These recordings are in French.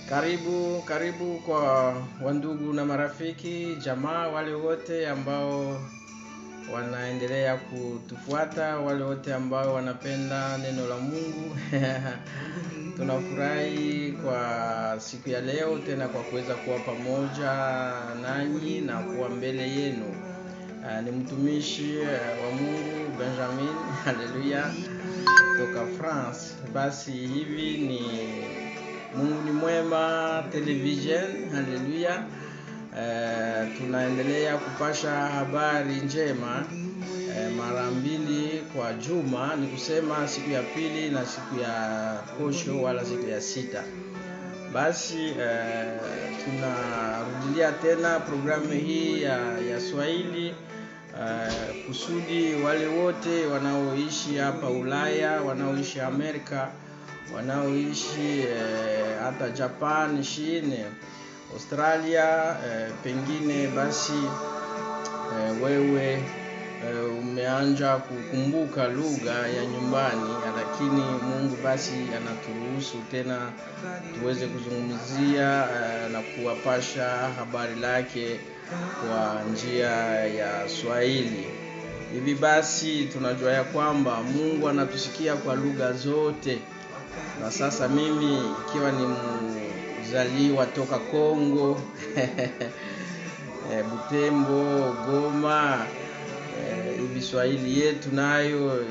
Karibu kwa wandugu na marafiki, jamaa, wale wote ambao wanaendelea kutufuata, wale wote ambao wanapenda neno la Mungu. Tunafurahi kwa siku ya leo tena kwa kuweza kuwa pamoja nanyi na kuwa mbele yenu. Ni mtumishi wa Mungu Benjamin, haleluya, kutoka France. Basi hivi ni Mungu ni mwema television, haleluya. Tunaendelea kupasha habari njema mara mbili kwa juma, ni kusema siku ya pili na siku ya posho wala siku ya sita. Basi tunarudilia tena programu hii ya Swahili kusudi wale wote wanaoishi hapa Ulaya, wanaoishi Amerika, wanaoishi hata Japan, China, Australia, pengine basi wewe umeanza kukumbuka lugha ya nyumbani, lakini Mungu basi anaturuhusu tena tuweze kuzungumzia na kuwapasha habari lake kwa njia ya Swahili. Hivi basi tunajua ya kwamba Mungu anatusikia kwa lugha zote. Na sasa mimi ikiwa ni mzaliwa toka Kongo, Butembo, Goma, hivi Swahili yetu nayo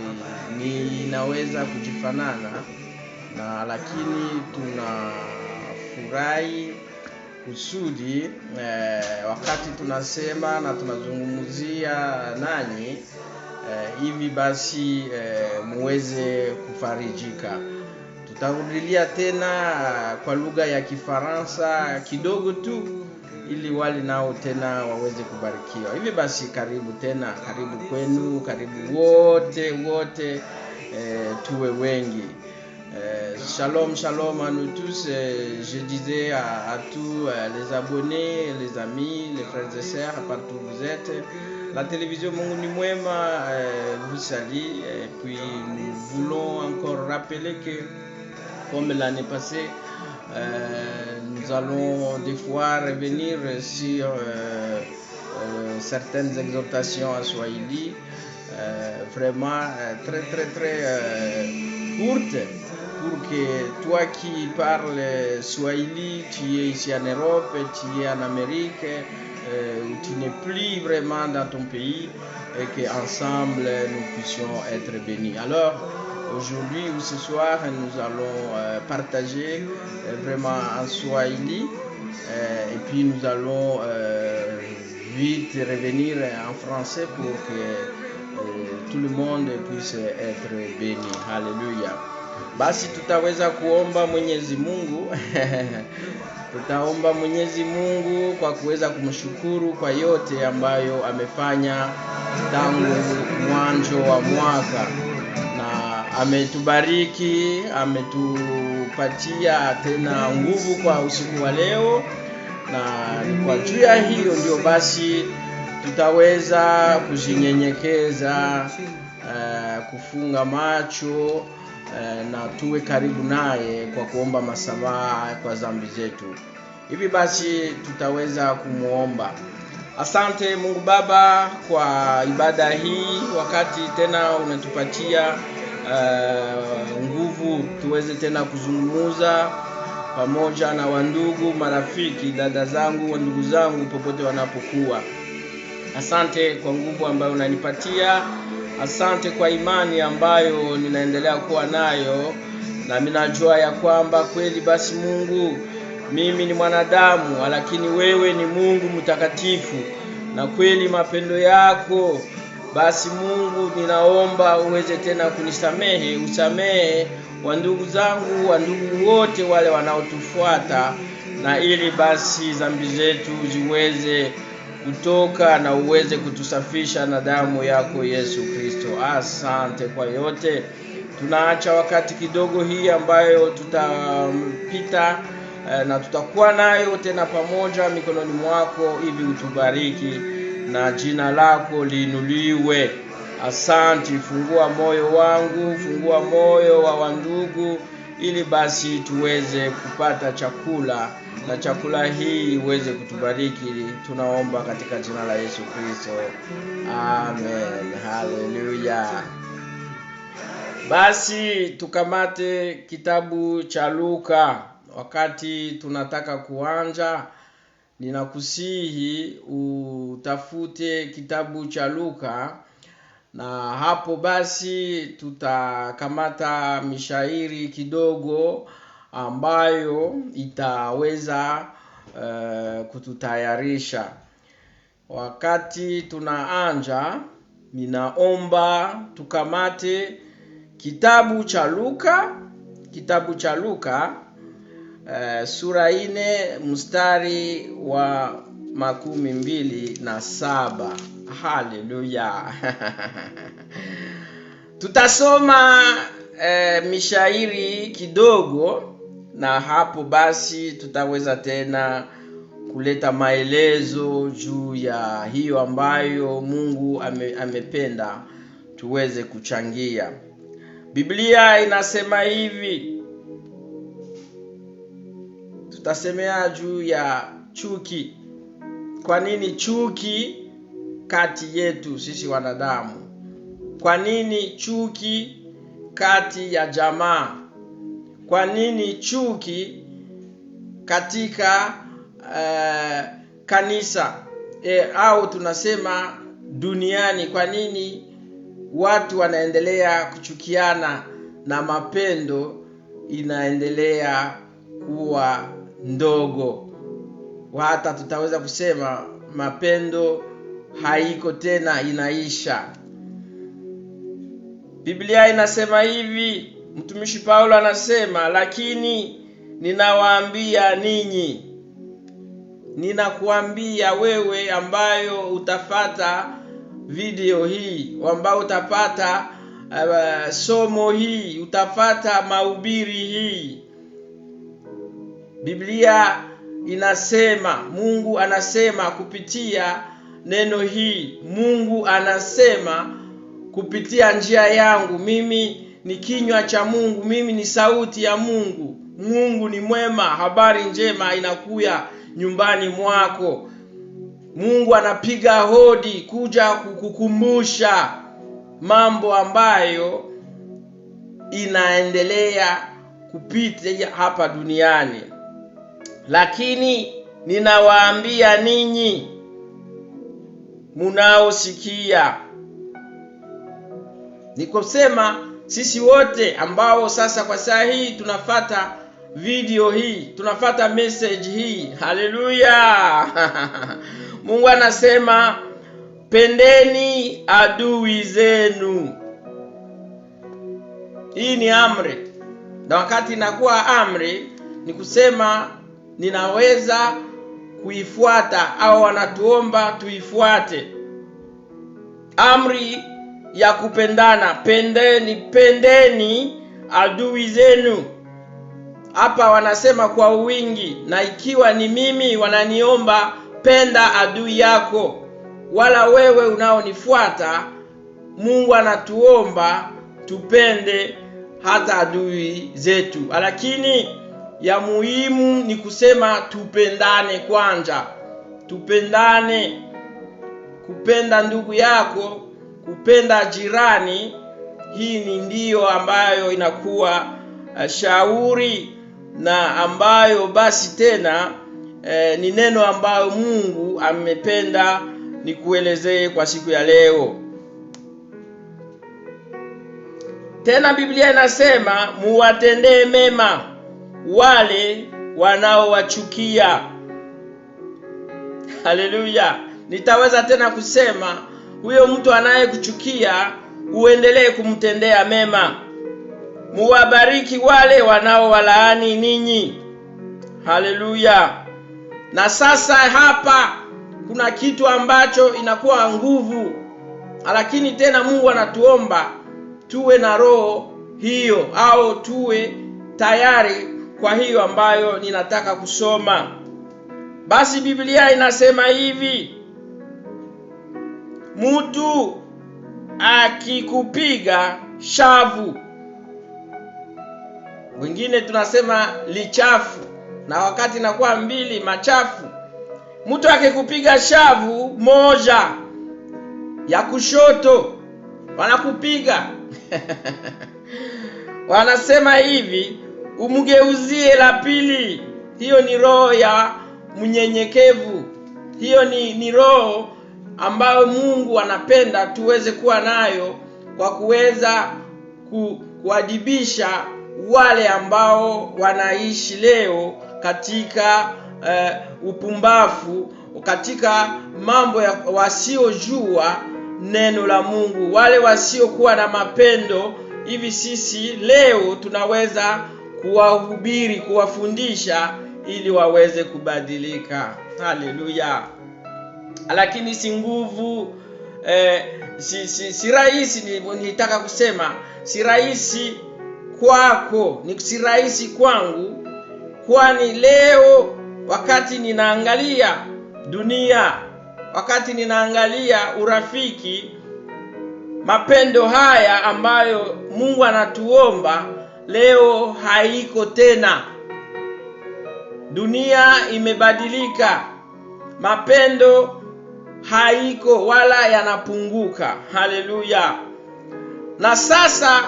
inaweza kujifanana, na lakini tunafurahi kusudi wakati tunasema na tunazungumzia nanyi, hivi basi muweze kufarijika. Tutarudilia tena kwa lugha ya Kifaransa kidogo tu, ili wale nao tena waweze kubarikiwa. Hivi basi karibu tena, karibu kwenu, karibu wote, tuwe wengi. Shalom à nous tous. Je disais à tous les abonnés, les amis, les frères et sœurs, partout où vous êtes, la télévision Mungu ni mwema vous salue. Et puis nous voulons encore rappeler que comme l'année passée, nous allons des fois revenir sur certaines exhortations à Swahili, vraiment très courtes, pour que toi qui parles Swahili, tu es ici en Europe, tu es en Amérique, où tu n'es plus vraiment dans ton pays, et qu'ensemble nous puissions être bénis. Alors, aujourd'hui ou ce soir, nous allons partager vraiment en Swahili, et puis nous allons vite revenir en français pour que tout le monde puisse être béni. Haleluya. Basi tutaweza kuomba Mwenyezi Mungu. Tutaomba Mwenyezi Mungu kwa kuweza kumshukuru kwa yote ambayo amefanya tangu mwanzo wa mwaka, na ametubariki, ametupatia tena nguvu kwa usiku wa leo, na kwa juu ya hiyo ndio basi tutaweza kujinyenyekeza, kufunga macho na tuwe karibu naye kwa kuomba msamaha kwa dhambi zetu. Hivi basi tutaweza kumuomba. Asante Mungu Baba kwa ibada hii, wakati tena unatupatia nguvu tuweze tena kuzungumza pamoja na wandugu, marafiki, dada zangu, wandugu zangu popote wanapokuwa. Asante kwa nguvu ambayo unanipatia. Asante kwa imani ambayo ninaendelea kuwa nayo, na mimi najua ya kwamba kweli basi Mungu, mimi ni mwanadamu, lakini wewe ni Mungu mtakatifu, na kweli mapendo yako basi Mungu, ninaomba uweze tena kunisamehe, usamehe wandugu zangu, wandugu wote wale wanaotufuata, na ili basi dhambi zetu ziweze kutoka na uweze kutusafisha na damu yako Yesu Kristo. Asante kwa yote. Tunaacha wakati kidogo hii ambayo tutapita na tutakuwa nayo tena pamoja mikononi mwako, hivi utubariki na jina lako liinuliwe. Asante. Fungua moyo wangu, fungua moyo wa wandugu, ili basi tuweze kupata chakula na chakula hii iweze kutubariki. Tunaomba katika jina la Yesu Kristo. Amen. Haleluya. Basi tukamate kitabu cha Luka. Wakati tunataka kuanza, ninakusihi utafute kitabu cha Luka, na hapo basi tutakamata mishairi kidogo ambayo itaweza kututayarisha. Wakati tunaanza, ninaomba tukamate kitabu cha Luka sura 4 mstari wa 27. Haleluya. Tutasoma mishairi kidogo, na hapo basi tutaweza tena kuleta maelezo juu ya hiyo ambayo Mungu amependa tuweze kuchangia. Biblia inasema hivi. Tutasemea juu ya chuki. Kwa nini chuki kati yetu sisi wanadamu? Kwa nini chuki kati ya jamaa? Kwa nini chuki katika kanisa au tunasema duniani? Kwa nini watu wanaendelea kuchukiana na mapendo inaendelea kuwa ndogo? Hata tutaweza kusema mapendo haiko tena, inaisha. Biblia inasema hivi, mtumishi Paulo anasema, lakini ninawaambia ninyi. Ninakuambia wewe ambayo utafata video hii, ambao utapata somo hii, utafata mahubiri hii. Biblia inasema, Mungu anasema kupitia neno hii. Mungu anasema kupitia njia yangu. Mimi ni kinywa cha Mungu, mimi ni sauti ya Mungu. Mungu ni mwema, habari njema inakuya nyumbani mwako. Mungu anapiga hodi kuja kukukumbusha mambo ambayo inaendelea kupita hapa duniani. Lakini ninawaambia ninyi munaosikia. Nikosema sisi wote ambao sasa kwa saa hii tunafata video hii, tunafata message hii. Haleluya. Mungu anasema pendeni adui zenu. Hii ni amri. Na wakati inakuwa amri, ni kusema ninaweza kuifuata au wanatuomba tuifuate. Amri ya kupendana. Pendeni adui zenu. Hapa wanasema kwa wingi, na ikiwa ni mimi wananiomba penda adui yako, wala wewe unaonifuata, Mungu anatuomba tupende hata adui zetu. Lakini ya muhimu ni kusema tupendane kwanza. Tupendane, kupenda ndugu yako, kupenda jirani. Hii ni ndio ambayo inakuwa shauri, na ambayo basi tena ni neno ambayo Mungu amependa nikuelezee kwa siku ya leo. Tena Biblia inasema muwatendee mema wale wanaowachukia. Haleluya. Nitaweza tena kusema huyo mtu anayekuchukia uendelee kumtendea mema. Muwabariki wale wanaowalaani ninyi. Haleluya. Na sasa hapa kuna kitu ambacho inakuwa nguvu, lakini tena Mungu anatuomba tuwe na roho hiyo, au tuwe tayari kwa hiyo ambayo ninataka kusoma. Basi Biblia inasema hivi, mtu akikupiga shavu wengine tunasema lichafu, na wakati inakuwa mbili machafu. Mtu akikupiga shavu moja ya kushoto, wanakupiga wanasema hivi, umgeuzie la pili. Hiyo ni roho ya mnyenyekevu. Hiyo ni roho ambayo Mungu anapenda tuweze kuwa nayo, kwa kuweza kuadibisha wale ambao wanaishi leo katika upumbavu, katika mambo ya wasiojua neno la Mungu, wale wasiokuwa na mapendo. Hivi sisi leo tunaweza kuwahubiri, kuwafundisha ili waweze kubadilika. Haleluya. Lakini si nguvu, si rahisi. Nilitaka kusema si rahisi kwako, ni si rahisi kwangu, kwani leo wakati ninaangalia dunia, wakati ninaangalia urafiki, mapendo haya ambayo Mungu anatuomba leo haiko tena. Dunia imebadilika, mapendo haiko wala yanapunguka. Haleluya. Na sasa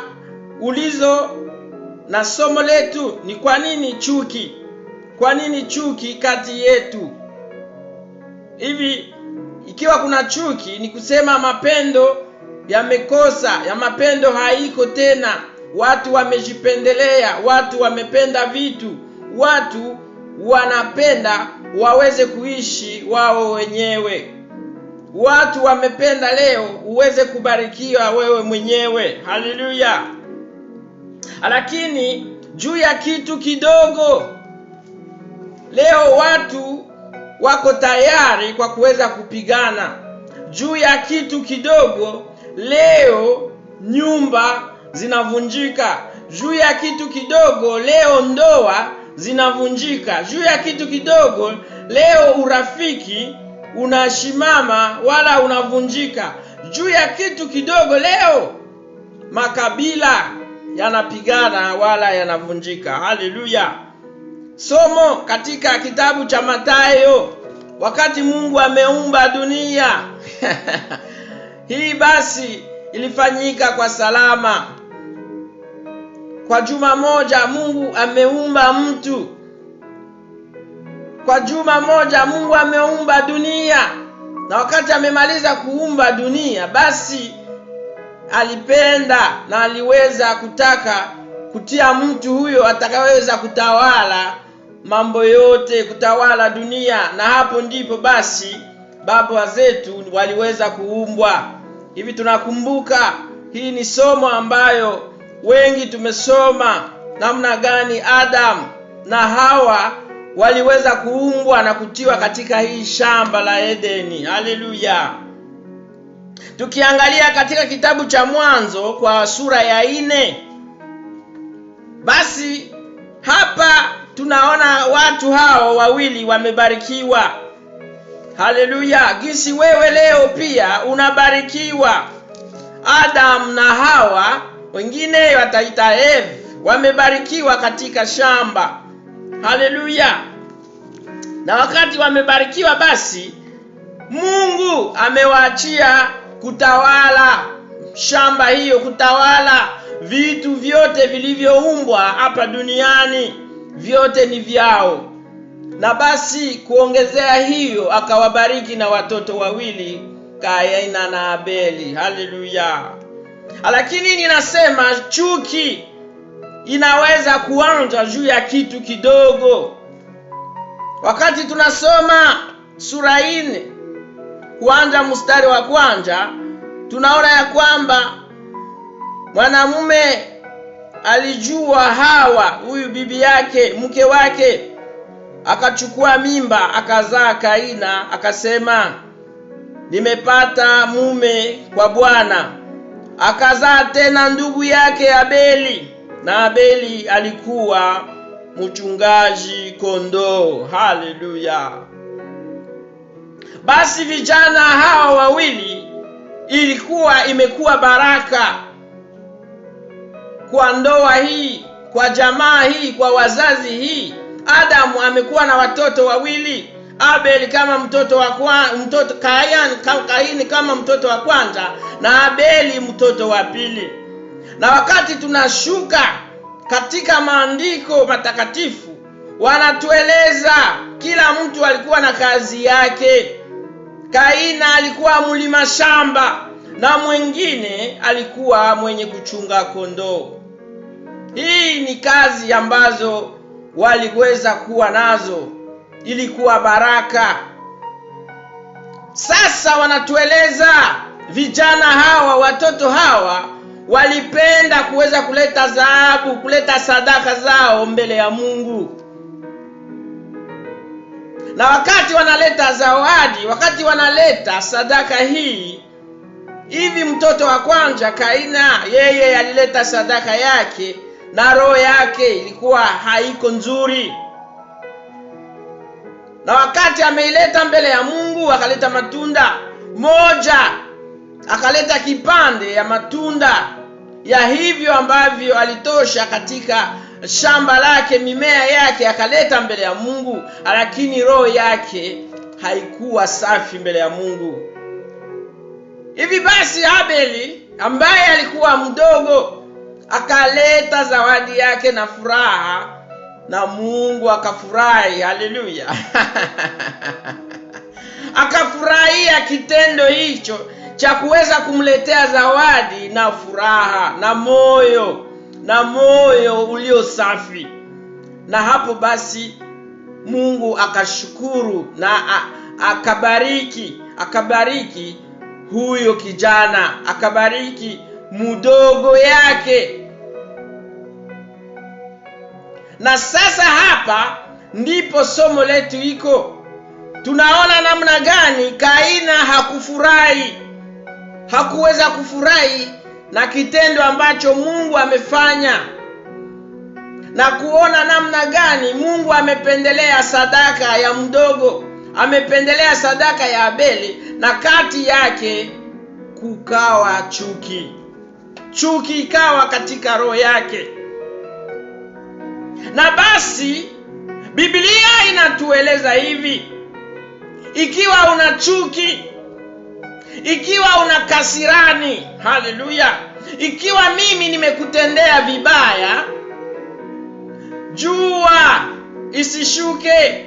ulizo na somo letu ni kwa nini chuki? Kwa nini chuki kati yetu? Hivi ikiwa kuna chuki, ni kusema mapendo yamekosa, ya mapendo haiko tena. Watu wamejipendelea, watu wamependa vitu, watu wanapenda waweze kuishi wao wenyewe. Watu wamependa leo uweze kubarikiwa wewe mwenyewe. Haleluya. Lakini juu ya kitu kidogo, leo watu wako tayari kwa kuweza kupigana. Juu ya kitu kidogo, leo nyumba zinavunjika. Juu ya kitu kidogo, leo ndoa zinavunjika. Juu ya kitu kidogo, leo urafiki unashimama wala unavunjika. Juu ya kitu kidogo, leo makabila yanapigana wala yanavunjika. Haleluya. Somo katika kitabu cha Mathayo, wakati Mungu ameumba dunia hii basi ilifanyika kwa salama. Kwa juma moja Mungu ameumba mtu. Kwa juma moja Mungu ameumba dunia. Na wakati amemaliza kuumba dunia, basi alipenda na aliweza kutaka kutia mtu huyo atakayeweza kutawala mambo yote, kutawala dunia. Na hapo ndipo basi baba zetu waliweza kuumbwa. Hivi tunakumbuka, hii ni somo ambayo wengi tumesoma, namna gani Adam na Hawa waliweza kuumbwa na kutiwa katika hii shamba la Edeni. Haleluya. Tukiangalia katika kitabu cha Mwanzo kwa sura ya 4, basi hapa tunaona watu hao wawili wamebarikiwa. Haleluya. Gisi wewe leo pia unabarikiwa. Adam na Hawa, wengine wataita Eve, wamebarikiwa katika shamba. Haleluya. Na wakati wamebarikiwa, basi Mungu amewaachia kutawala shamba hiyo, kutawala vitu vyote vilivyoumbwa hapa duniani, vyote ni vyao. Na basi kuongezea hiyo, akawabariki na watoto wawili, Kaina na Abeli. Haleluya. Lakini ninasema chuki inaweza kuanza juu ya kitu kidogo. Wakati tunasoma sura 4 kuanza mstari wa 1, tunaona ya kwamba mwanamume alijua Hawa, huyu bibi yake, mke wake, akachukua mimba, akazaa Kaina, akasema nimepata mume kwa Bwana. Akazaa tena ndugu yake Abeli, na Abeli alikuwa mchungaji kondoo. Haleluya. Basi vijana hawa wawili imekuwa baraka kwa ndoa hii, kwa jamaa hii, kwa wazazi hii. Adamu amekuwa na watoto wawili, Abel kama mtoto wa mtoto Kaini kama mtoto wa kwanza na Abeli mtoto wa pili. Na wakati tunashuka katika maandiko matakatifu, wanatueleza kila mtu alikuwa na kazi yake. Kaina alikuwa mlima shamba na mwingine alikuwa mwenye kuchunga kondoo. Hii ni kazi ambazo waliweza kuwa nazo, ilikuwa baraka. Sasa wanatueleza vijana hawa, watoto hawa walipenda kuweza kuleta dhahabu, kuleta sadaka zao mbele ya Mungu. Na wakati wanaleta zawadi, wakati wanaleta sadaka hii, hivi mtoto wa kwanza Kaina, yeye alileta sadaka yake na roho yake ilikuwa haiko nzuri. Na wakati ameileta mbele ya Mungu, akaleta matunda moja, akaleta kipande ya matunda ya hivyo ambavyo alitosha katika shamba lake, mimea yake, akaleta mbele ya Mungu, lakini roho yake haikuwa safi mbele ya Mungu. Hivi basi Abeli ambaye alikuwa mdogo akaleta zawadi yake na furaha, na Mungu akafurahi. Haleluya. Akafurahia kitendo hicho cha kuweza kumletea zawadi na furaha na moyo ulio safi. Na hapo basi Mungu akashukuru na akabariki huyo kijana, akabariki mdogo yake. Na sasa hapa ndipo somo letu iko. Tunaona namna gani Kaina hakuweza kufurahi na kitendo ambacho Mungu amefanya, na kuona namna gani Mungu amependelea sadaka ya mdogo, amependelea sadaka ya Abeli, na kati yake kukawa chuki ikawa katika roho yake. Na basi Biblia inatueleza hivi: ikiwa una chuki, ikiwa una kasirani, haleluya, ikiwa mimi nimekutendea vibaya, jua isishuke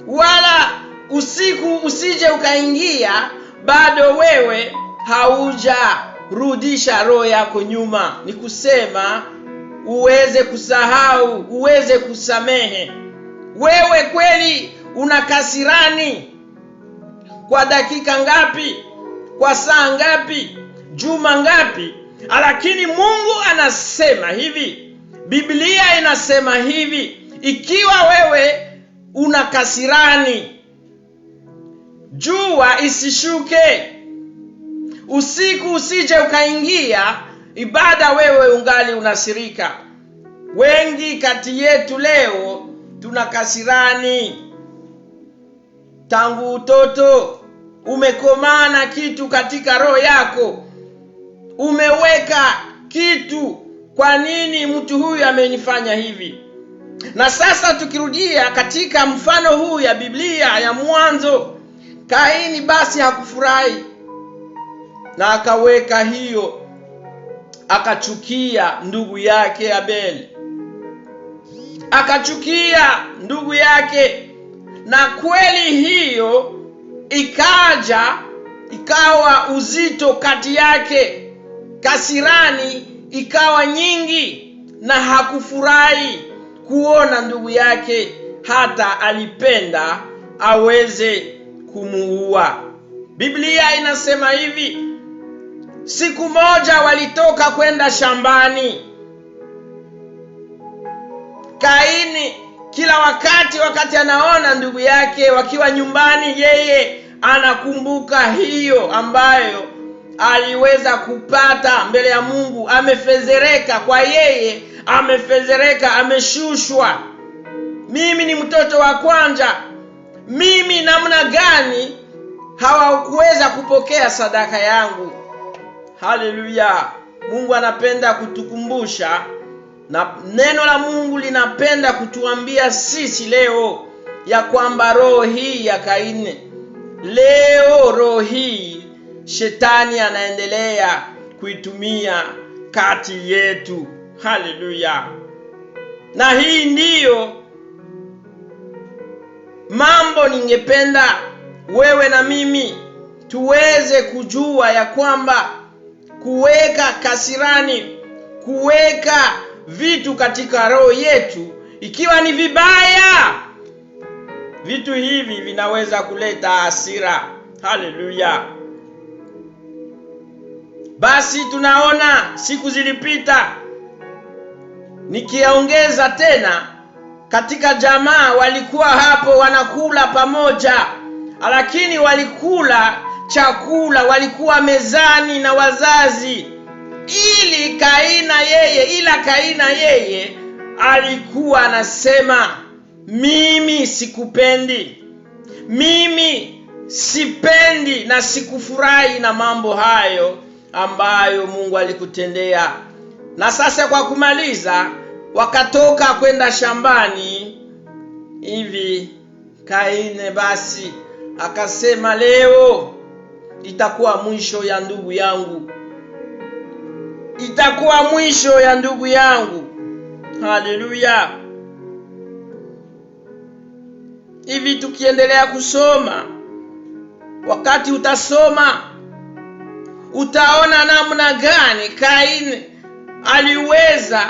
wala usiku usije ukaingia, bado wewe haujarudisha roho yako nyuma. Ni kusema uweze kusahau, uweze kusamehe. Wewe kweli una kasirani kwa dakika ngapi, kwa saa ngapi, juma ngapi, lakini Mungu anasema hivi, Biblia inasema hivi: ikiwa wewe una kasirani, jua isishuke, usiku usije ukaingia, ibada wewe ungali unasirika. Wengi kati yetu leo tuna kasirani tangu utoto. Umekomana kitu katika roho yako, umeweka kitu, kwa nini mtu huyu amenifanya hivi? Na sasa tukirudia katika mfano huu ya Biblia ya mwanzo, Kaini basi hakufurahi na akaweka hiyo, akachukia ndugu yake Abeli, akachukia ndugu yake. Na kweli hiyo ikawa uzito kati yake, kasirani ikawa nyingi, na hakufurahi kuona ndugu yake, hata alipenda aweze kumuua. Biblia inasema hivi: siku moja walitoka kwenda shambani. Kaini kila wakati anaona ndugu yake wakiwa nyumbani, yeye anakumbuka hiyo ambayo aliweza kupata mbele ya Mungu. Amefezereka kwa yeye, amefezereka, ameshushwa. Mimi ni mtoto wa kwanza, mimi namna gani hawakuweza kupokea sadaka yangu? Haleluya. Mungu anapenda kutukumbusha Na neno la Mungu linapenda kutuambia sisi leo ya kwamba roho hii ya Kaini, leo roho hii shetani anaendelea kuitumia kati yetu. Haleluya. Na hii ndiyo mambo ningependa wewe na mimi tuweze kujua ya kwamba kuweka kasirani, kuweka vitu katika roho yetu, ikiwa ni vibaya, vitu hivi vinaweza kuleta hasira. Haleluya. Basi tunaona siku zilipita, nikiongeza tena, katika jamaa walikuwa hapo wanakula pamoja, lakini walikula chakula, walikuwa mezani na wazazi, ila Kaina yeye alikuwa anasema, mimi sikupendi, mimi sipendi na sikufurahi na mambo hayo ambayo Mungu alikutendea. Na sasa kwa kumaliza, wakatoka kwenda shambani. Hivi Kaini basi akasema, leo itakuwa mwisho ya ndugu yangu, itakuwa mwisho ya ndugu yangu. Haleluya. Hivi tukiendelea kusoma, wakati utasoma, utaona namna gani Kaini aliweza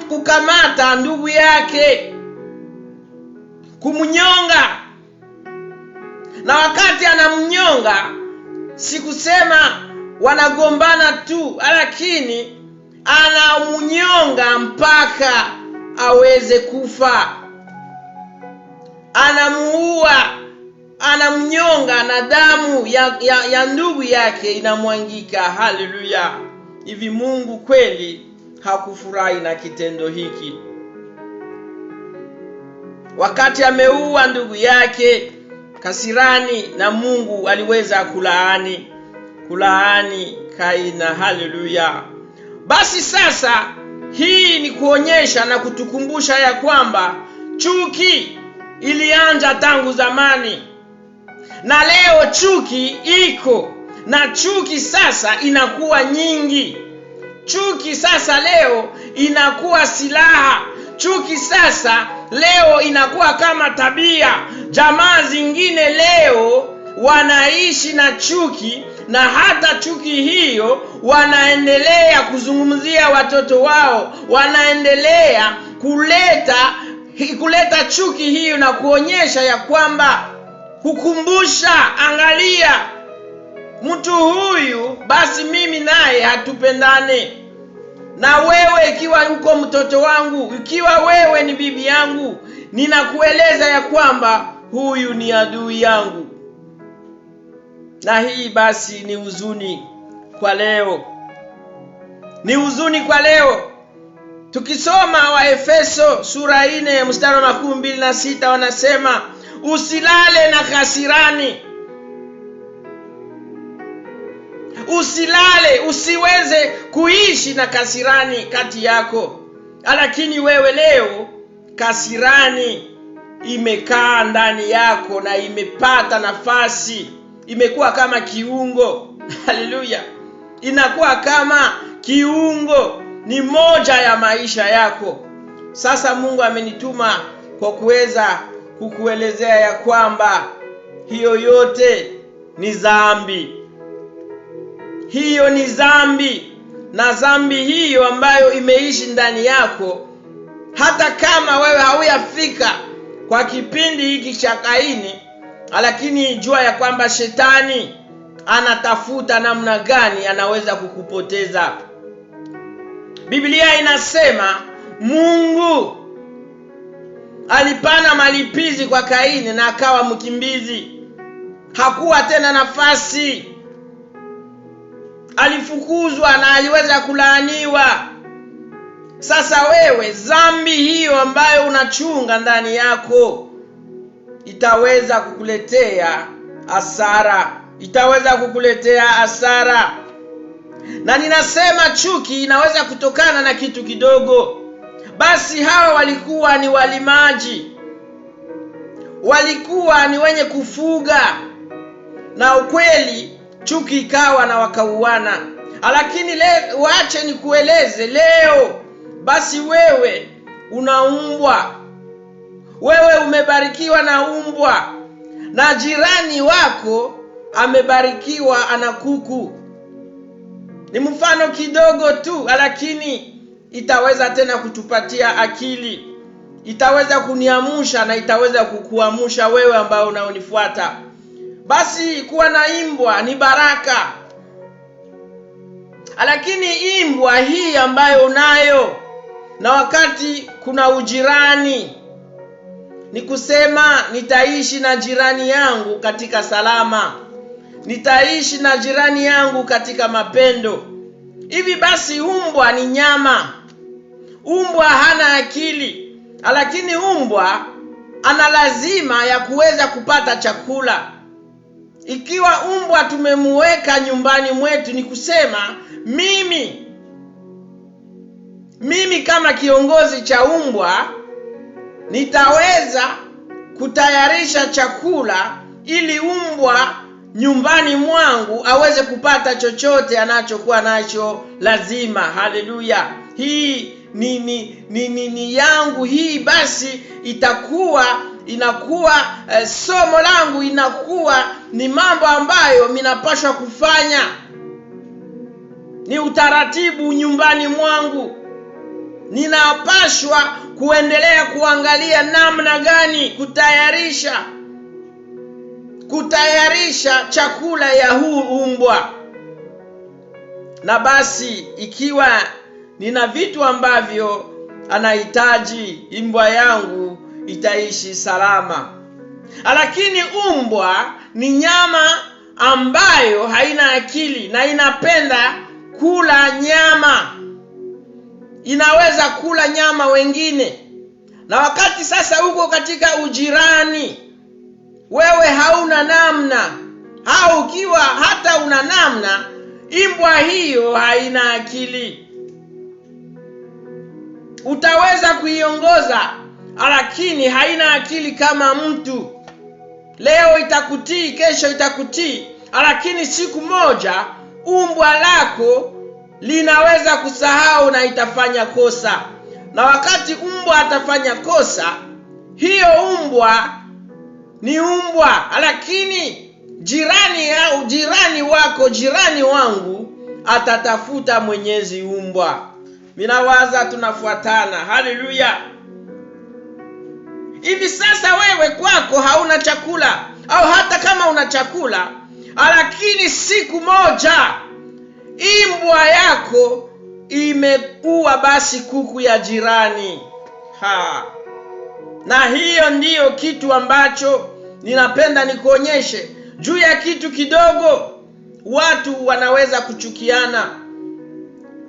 kukamata ndugu yake, kumnyonga. Na wakati anamnyonga, sikusema wanagombana tu, lakini anamnyonga mpaka aweze kufa. Anamuua, anamnyonga na damu ya ndugu yake inamwangika. Haleluya. Hivi Mungu kweli hakufurahi na kitendo hiki. Wakati ameua ndugu yake kasirani, na Mungu aliweza kulaani Kaini. Haleluya. Basi sasa hii ni kuonyesha na kutukumbusha ya kwamba chuki ilianza tangu zamani, na leo chuki iko, na chuki sasa inakuwa nyingi. Chuki sasa leo inakuwa silaha. Chuki sasa leo inakuwa kama tabia. Jamaa zingine leo wanaishi na chuki, na hata chuki hiyo wanaendelea kuzungumzia watoto wao, wanaendelea kuleta chuki hiyo, na kuonyesha ya kwamba, kukumbusha, angalia mtu huyu, basi mimi naye hatupendane. Na wewe ikiwa uko mtoto wangu, ikiwa wewe ni bibi yangu, ninakueleza ya kwamba huyu ni adui yangu. Na hii basi ni huzuni kwa leo. Ni huzuni kwa leo. Tukisoma Waefeso sura 4 mstari wa 26 wanasema, usilale na kasirani. Usilale, usiweze kuishi na kasirani kati yako. Lakini wewe leo kasirani imekaa ndani yako na imepata nafasi, imekuwa kama kiungo. Haleluya. Inakuwa kama kiungo, ni moja ya maisha yako. Sasa Mungu amenituma kwa kuweza kukuelezea ya kwamba hiyo yote ni dhambi. Hiyo ni dhambi, na dhambi hiyo ambayo imeishi ndani yako, hata kama wewe hauyafika kwa kipindi hiki cha Kaini, lakini jua ya kwamba shetani anatafuta namna gani anaweza kukupoteza. Biblia inasema Mungu alipana malipizi kwa Kaini na akawa mkimbizi. Hakuwa tena nafasi, alifukuzwa na aliweza kulaaniwa. Sasa wewe, dhambi hiyo ambayo unachunga ndani yako itaweza kukuletea hasara, itaweza kukuletea hasara. Na ninasema chuki inaweza kutokana na kitu kidogo. Basi hawa walikuwa ni walimaji, walikuwa ni wenye kufuga, na ukweli chuki ikawa na wakauana. Lakini wache nikueleze leo, basi wewe una umbwa, wewe umebarikiwa na umbwa, na jirani wako amebarikiwa ana kuku. Ni mfano kidogo tu, lakini itaweza tena kutupatia akili, itaweza kuniamusha na itaweza kukuamusha wewe ambao unaonifuata. Basi kuwa na imbwa ni baraka. Lakini imbwa hii ambayo unayo, na wakati kuna ujirani, ni kusema nitaishi na jirani yangu katika salama, nitaishi na jirani yangu katika mapendo. Hivi basi umbwa ni nyama. Umbwa hana akili, lakini umbwa ana lazima ya kuweza kupata chakula. Ikiwa umbwa tumemuweka nyumbani mwetu, ni kusema mimi kama kiongozi cha umbwa nitaweza kutayarisha chakula ili umbwa nyumbani mwangu aweze kupata chochote anachokuwa nacho lazima. Haleluya! Hii ni yangu hii. Basi inakuwa somo langu, inakuwa ni mambo ambayo minapashwa kufanya, ni utaratibu nyumbani mwangu. Ninapashwa kuendelea kuangalia namna gani kutayarisha chakula ya huu umbwa. Na basi ikiwa nina vitu ambavyo anahitaji, imbwa yangu itaishi salama. Lakini umbwa ni nyama ambayo haina akili na inapenda kula nyama. Inaweza kula nyama wengine. Na wakati sasa uko katika ujirani, wewe hauna namna, au ukiwa hata una namna, imbwa hiyo haina akili. Utaweza kuiongoza, lakini haina akili kama mtu. Leo itakutii, kesho itakutii, lakini siku moja umbwa lako linaweza kusahau na itafanya kosa. Na wakati umbwa atafanya kosa, hiyo umbwa ni umbwa, lakini jirani wangu atatafuta mwenyezi umbwa. Minawaza tunafuatana. Haleluya! Hivi sasa wewe kwako hauna chakula, au hata kama una chakula, lakini siku moja imbwa yako imeua basi kuku ya jirani. Na hiyo ndiyo kitu ambacho ninapenda nikuonyeshe. Juu ya kitu kidogo watu wanaweza kuchukiana.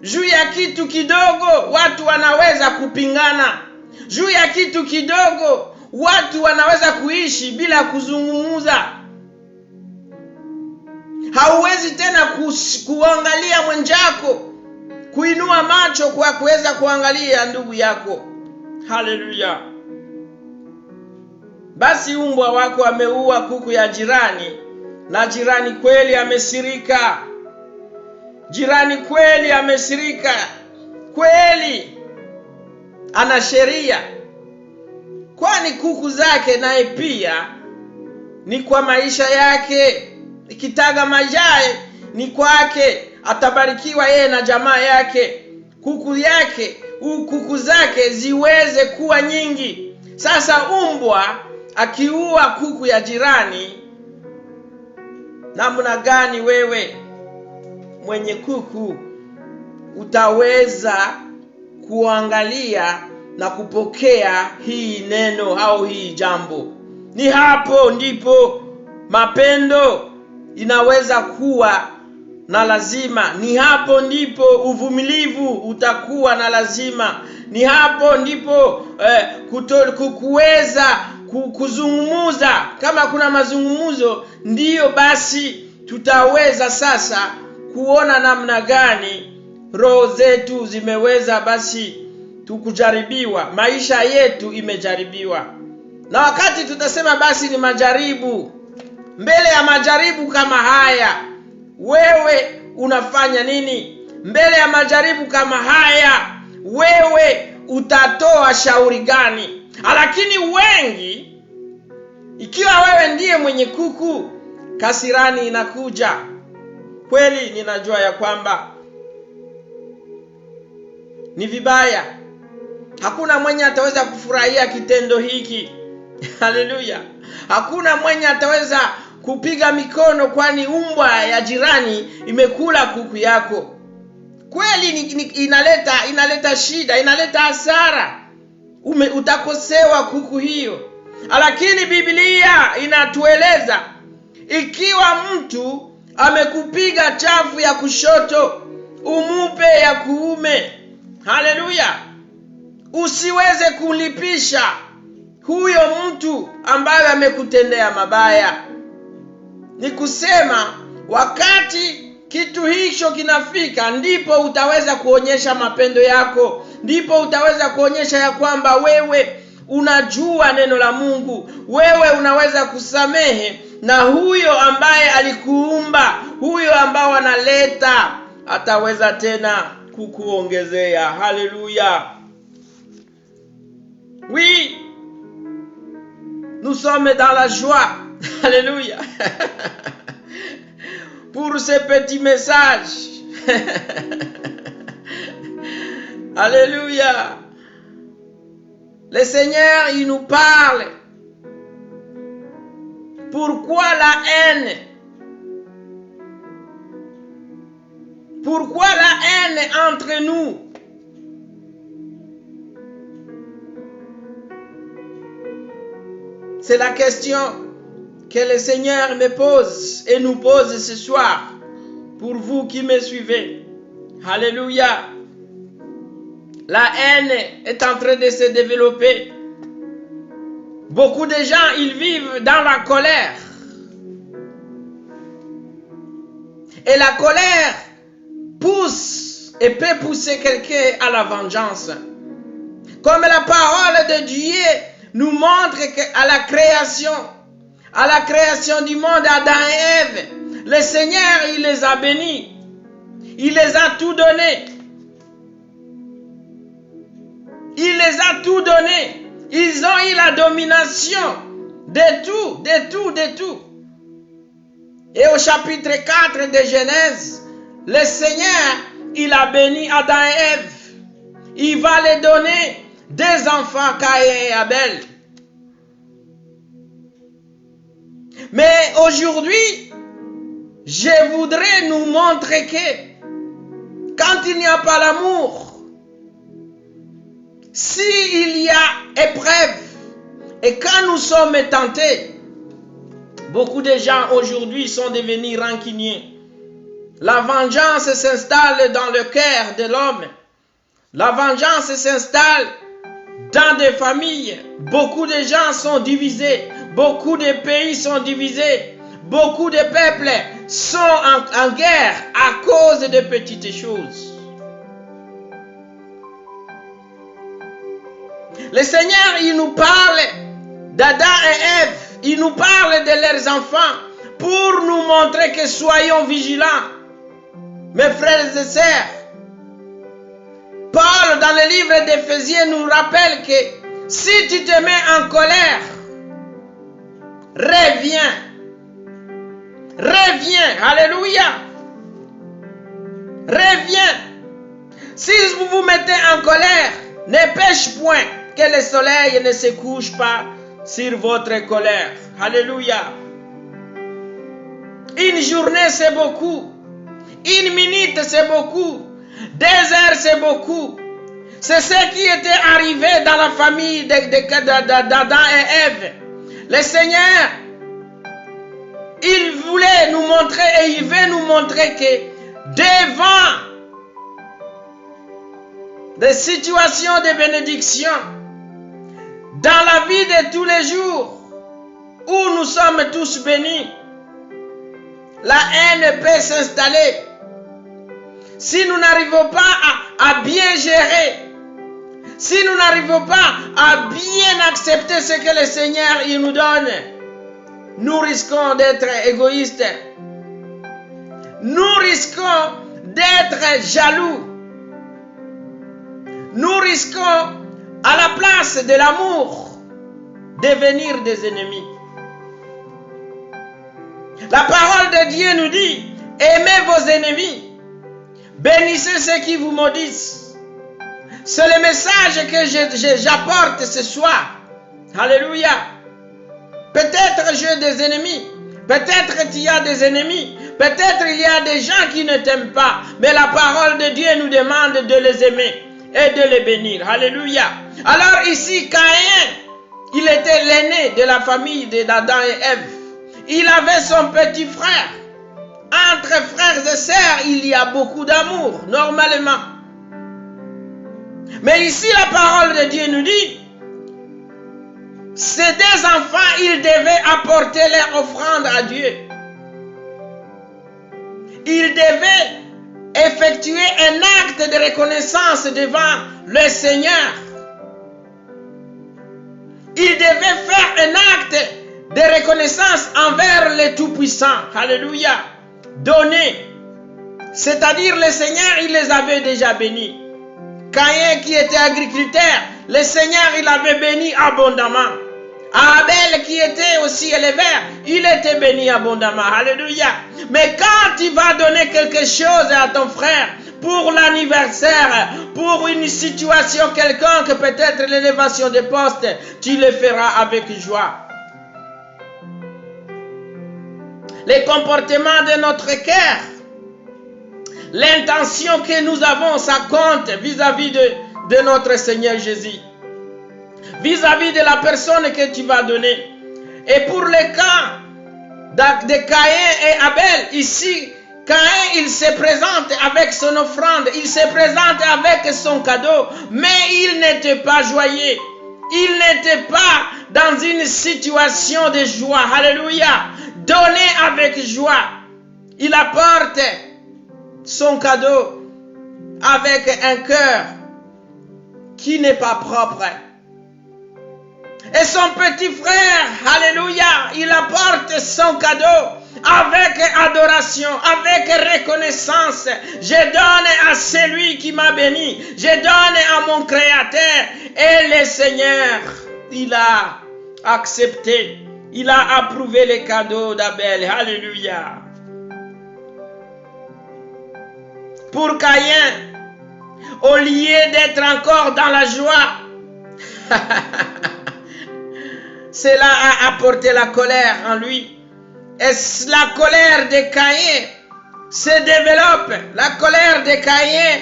Juu ya kitu kidogo watu wanaweza kupingana. Juu ya kitu kidogo watu wanaweza kuishi bila kuzungumza. Hauwezi tena kuangalia mwenzako, kuinua macho kwa kuweza kuangalia ndugu yako. Haleluya! Basi umbwa wako ameua kuku ya jirani, na jirani kweli amesirika. Jirani kweli amesirika, kweli ana sheria, kwani kuku zake naye pia ni kwa maisha yake. Ikitaga majae ni kwake, atabarikiwa yeye na jamaa yake. Kuku zake ziweze kuwa nyingi. Sasa umbwa akiua kuku ya jirani, namna gani wewe mwenye kuku utaweza kuangalia na kupokea hii neno au hii jambo? Ni hapo ndipo mapendo inaweza kuwa na lazima. Ni hapo ndipo uvumilivu utakuwa na lazima. Ni hapo ndipo kuweza kuzungumuza. Kama kuna mazungumuzo, ndiyo basi tutaweza sasa kuona namna gani roho zetu zimeweza basi tukujaribiwa, maisha yetu imejaribiwa. Na wakati tutasema basi ni majaribu, mbele ya majaribu kama haya wewe unafanya nini? Mbele ya majaribu kama haya wewe utatoa shauri gani? Lakini wengi, ikiwa wewe ndiye mwenye kuku, kasirani inakuja. Kweli ninajua ya kwamba ni vibaya. Hakuna mwenye ataweza kufurahia kitendo hiki. Haleluya. Hakuna mwenye ataweza kupiga mikono kwani umbwa ya jirani imekula kuku yako. Kweli inaleta shida, inaleta hasara. Utakosewa kuku hiyo. Lakini Biblia inatueleza ikiwa mtu amekupiga chafu ya kushoto, umupe ya kuume. Haleluya. Usiweze kulipisha huyo mtu ambaye amekutendea mabaya. Ni kusema wakati kitu hicho kinafika, ndipo utaweza kuonyesha mapendo yako, ndipo utaweza kuonyesha ya kwamba wewe unajua neno la Mungu, wewe unaweza kusamehe, na huyo ambaye alikuumba, huyo ambao analeta, ataweza tena kukuongezea. Haleluya. Oui, nous sommes dans la joie. Alléluia. Pour ce petit message. Alléluia. Le Seigneur, il nous parle. Pourquoi la haine? Pourquoi la haine entre nous? C'est la question que le Seigneur me pose et nous pose ce soir pour vous qui me suivez. Alléluia. La haine est en train de se développer. Beaucoup de gens, ils vivent dans la colère. Et la colère pousse et peut pousser quelqu'un à la vengeance. Comme la parole de Dieu nous montre qu'à la création du monde, Adam et Ève, le Seigneur, il les a bénis. Il les a tout donné. Il les a tout donné. Ils ont eu la domination de tout, de tout, de tout. Et au chapitre 4 de Genèse, le Seigneur, il a béni Adam et Ève. Il va les donner des enfants, Caïn et Abel. Mais aujourd'hui, je voudrais nous montrer que quand il n'y a pas l'amour, s'il y a épreuve, et quand nous sommes tentés, beaucoup de gens aujourd'hui sont devenus rancuniers. La vengeance s'installe dans le cœur de l'homme. La vengeance s'installe dans des familles. Beaucoup de gens sont divisés. Beaucoup de pays sont divisés. Beaucoup de peuples sont en guerre à cause de petites choses. Le Seigneur, il nous parle d'Adam et Ève. Il nous parle de leurs enfants pour nous montrer que soyons vigilants. Mes frères et sœurs, Paul, dans le livre d'Éphésiens, nous rappelle que si tu te mets en colère, reviens. Reviens. Alléluia. Reviens. Si vous vous mettez en colère, ne pêche point que le soleil ne se couche pas sur votre colère. Alléluia. Une journée, c'est beaucoup. Une minute, c'est beaucoup. 2 heures, c'est beaucoup. C'est ce qui était arrivé dans la famille d'Adam et Ève. Le Seigneur, il voulait nous montrer et il veut nous montrer que devant des situations de bénédiction, dans la vie de tous les jours, où nous sommes tous bénis, la haine peut s'installer. si nous n'arrivons pas à bien gérer, si nous n'arrivons pas à bien accepter ce que le Seigneur il nous donne, nous risquons d'être égoïstes. Nous risquons d'être jaloux. Nous risquons, à la place de l'amour, devenir des ennemis. La parole de Dieu nous dit, aimez vos ennemis, bénissez ceux qui vous maudissent. C'est le message que j'apporte ce soir. Alléluia. Peut-être j'ai des ennemis, peut-être tu as des ennemis, peut-être il y a des gens qui ne t'aiment pas, mais la parole de Dieu nous demande de les aimer et de les bénir. Alléluia. Alors ici, Caïn, il était l'aîné de la famille d'Adam et Ève. Il avait son petit frère. Entre frères et sœurs, il y a beaucoup d'amour, normalement. Mais ici, la parole de Dieu nous dit, ces deux enfants, ils devaient apporter leur offrande à Dieu. Ils devaient effectuer un acte de reconnaissance devant le Seigneur. Ils devaient faire un acte de reconnaissance envers le Tout-Puissant. Alléluia. Donner. C'est-à-dire le Seigneur, il les avait déjà bénis. Caïn qui était agriculteur, le Seigneur, il avait béni abondamment. Abel qui était aussi éleveur, il était béni abondamment. Alléluia. Mais quand tu vas donner quelque chose à ton frère, pour l'anniversaire, pour une situation quelconque, peut-être l'élévation de poste, tu le feras avec joie. Les comportements de notre cœur, l'intention que nous avons, ça compte vis-à-vis de notre Seigneur Jésus. Vis-à-vis de la personne que tu vas donner. Et pour le cas de Caïn et Abel, ici, Caïn, il se présente avec son offrande, il se présente avec son cadeau, mais il n'était pas joyeux. Il n'était pas dans une situation de joie. Alléluia. Donner avec joie. Il apporte son cadeau avec un cœur qui n'est pas propre. Et son petit frère, alléluia, il apporte son cadeau avec adoration, avec reconnaissance. Je donne à celui qui m'a béni. Je donne à mon Créateur. Et le Seigneur, il a accepté. Il a approuvé les cadeaux d'Abel. Alléluia. Pour Caïn, au lieu d'être encore dans la joie, cela a apporté la colère en lui. Et la colère de Caïn se développe. La colère de Caïn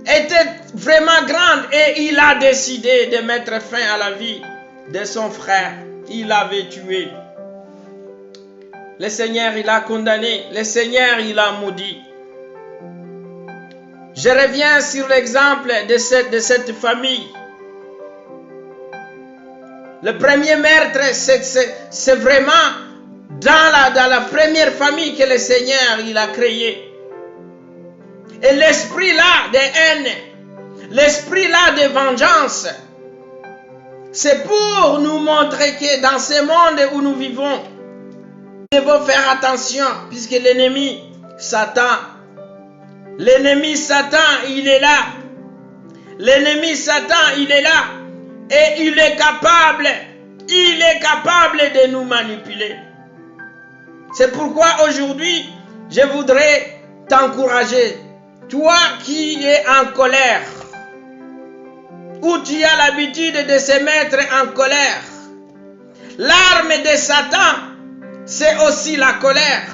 était vraiment grande et il a décidé de mettre fin à la vie de son frère. Il l'avait tué. Le Seigneur, il a condamné. Le Seigneur, il a maudit. Je reviens sur l'exemple de cette famille. Le premier meurtre, c'est vraiment dans la première famille que le Seigneur il a créé. Et l'esprit là de haine, l'esprit là de vengeance, c'est pour nous montrer que dans ce monde où nous vivons, nous devons faire attention, puisque l'ennemi, Satan, il est là. L'ennemi Satan, il est là. Et il est capable de nous manipuler. C'est pourquoi aujourd'hui, je voudrais t'encourager. Toi qui es en colère, ou tu as l'habitude de se mettre en colère, l'arme de Satan, c'est aussi la colère.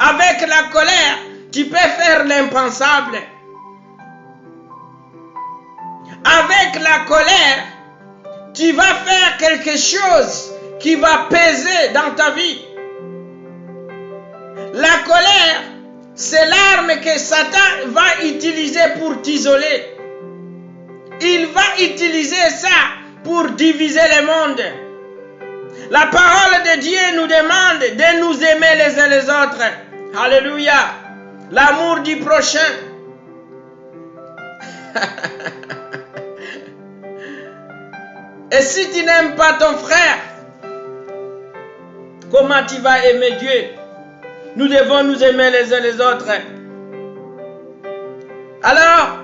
Avec la colère, tu peux faire l'impensable. Avec la colère, tu vas faire quelque chose qui va peser dans ta vie. La colère, c'est l'arme que Satan va utiliser pour t'isoler. Il va utiliser ça pour diviser le monde. La parole de Dieu nous demande de nous aimer les uns les autres. Alléluia. l'amour du prochain. Et si tu n'aimes pas ton frère, comment tu vas aimer Dieu? Nous devons nous aimer les uns les autres. Alors,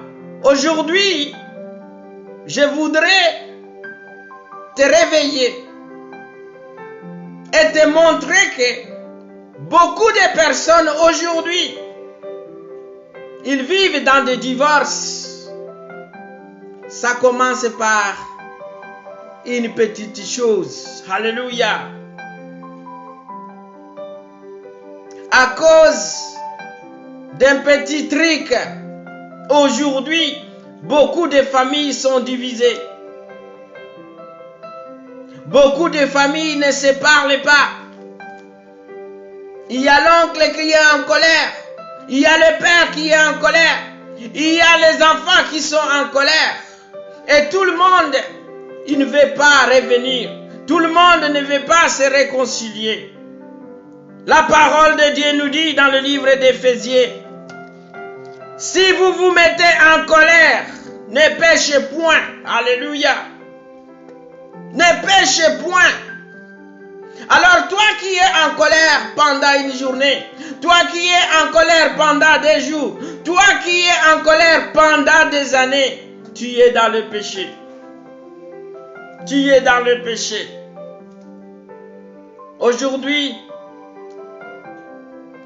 aujourd'hui, je voudrais te réveiller et te montrer que beaucoup de personnes aujourd'hui, ils vivent dans des divorces. Ça commence par une petite chose. Alléluia. À cause d'un petit truc, aujourd'hui, beaucoup de familles sont divisées. Beaucoup de familles ne se parlent pas. Il y a l'oncle qui est en colère. Il y a le père qui est en colère. Il y a les enfants qui sont en colère. Et tout le monde, il ne veut pas revenir. Tout le monde ne veut pas se réconcilier. La parole de Dieu nous dit dans le livre d'Éphésiens, si vous vous mettez en colère, ne péchez point. Alléluia. Ne péchez point. Alors toi qui es en colère pendant une journée, toi qui es en colère pendant des jours, toi qui es en colère pendant des années, tu es dans le péché. Tu es dans le péché. Aujourd'hui,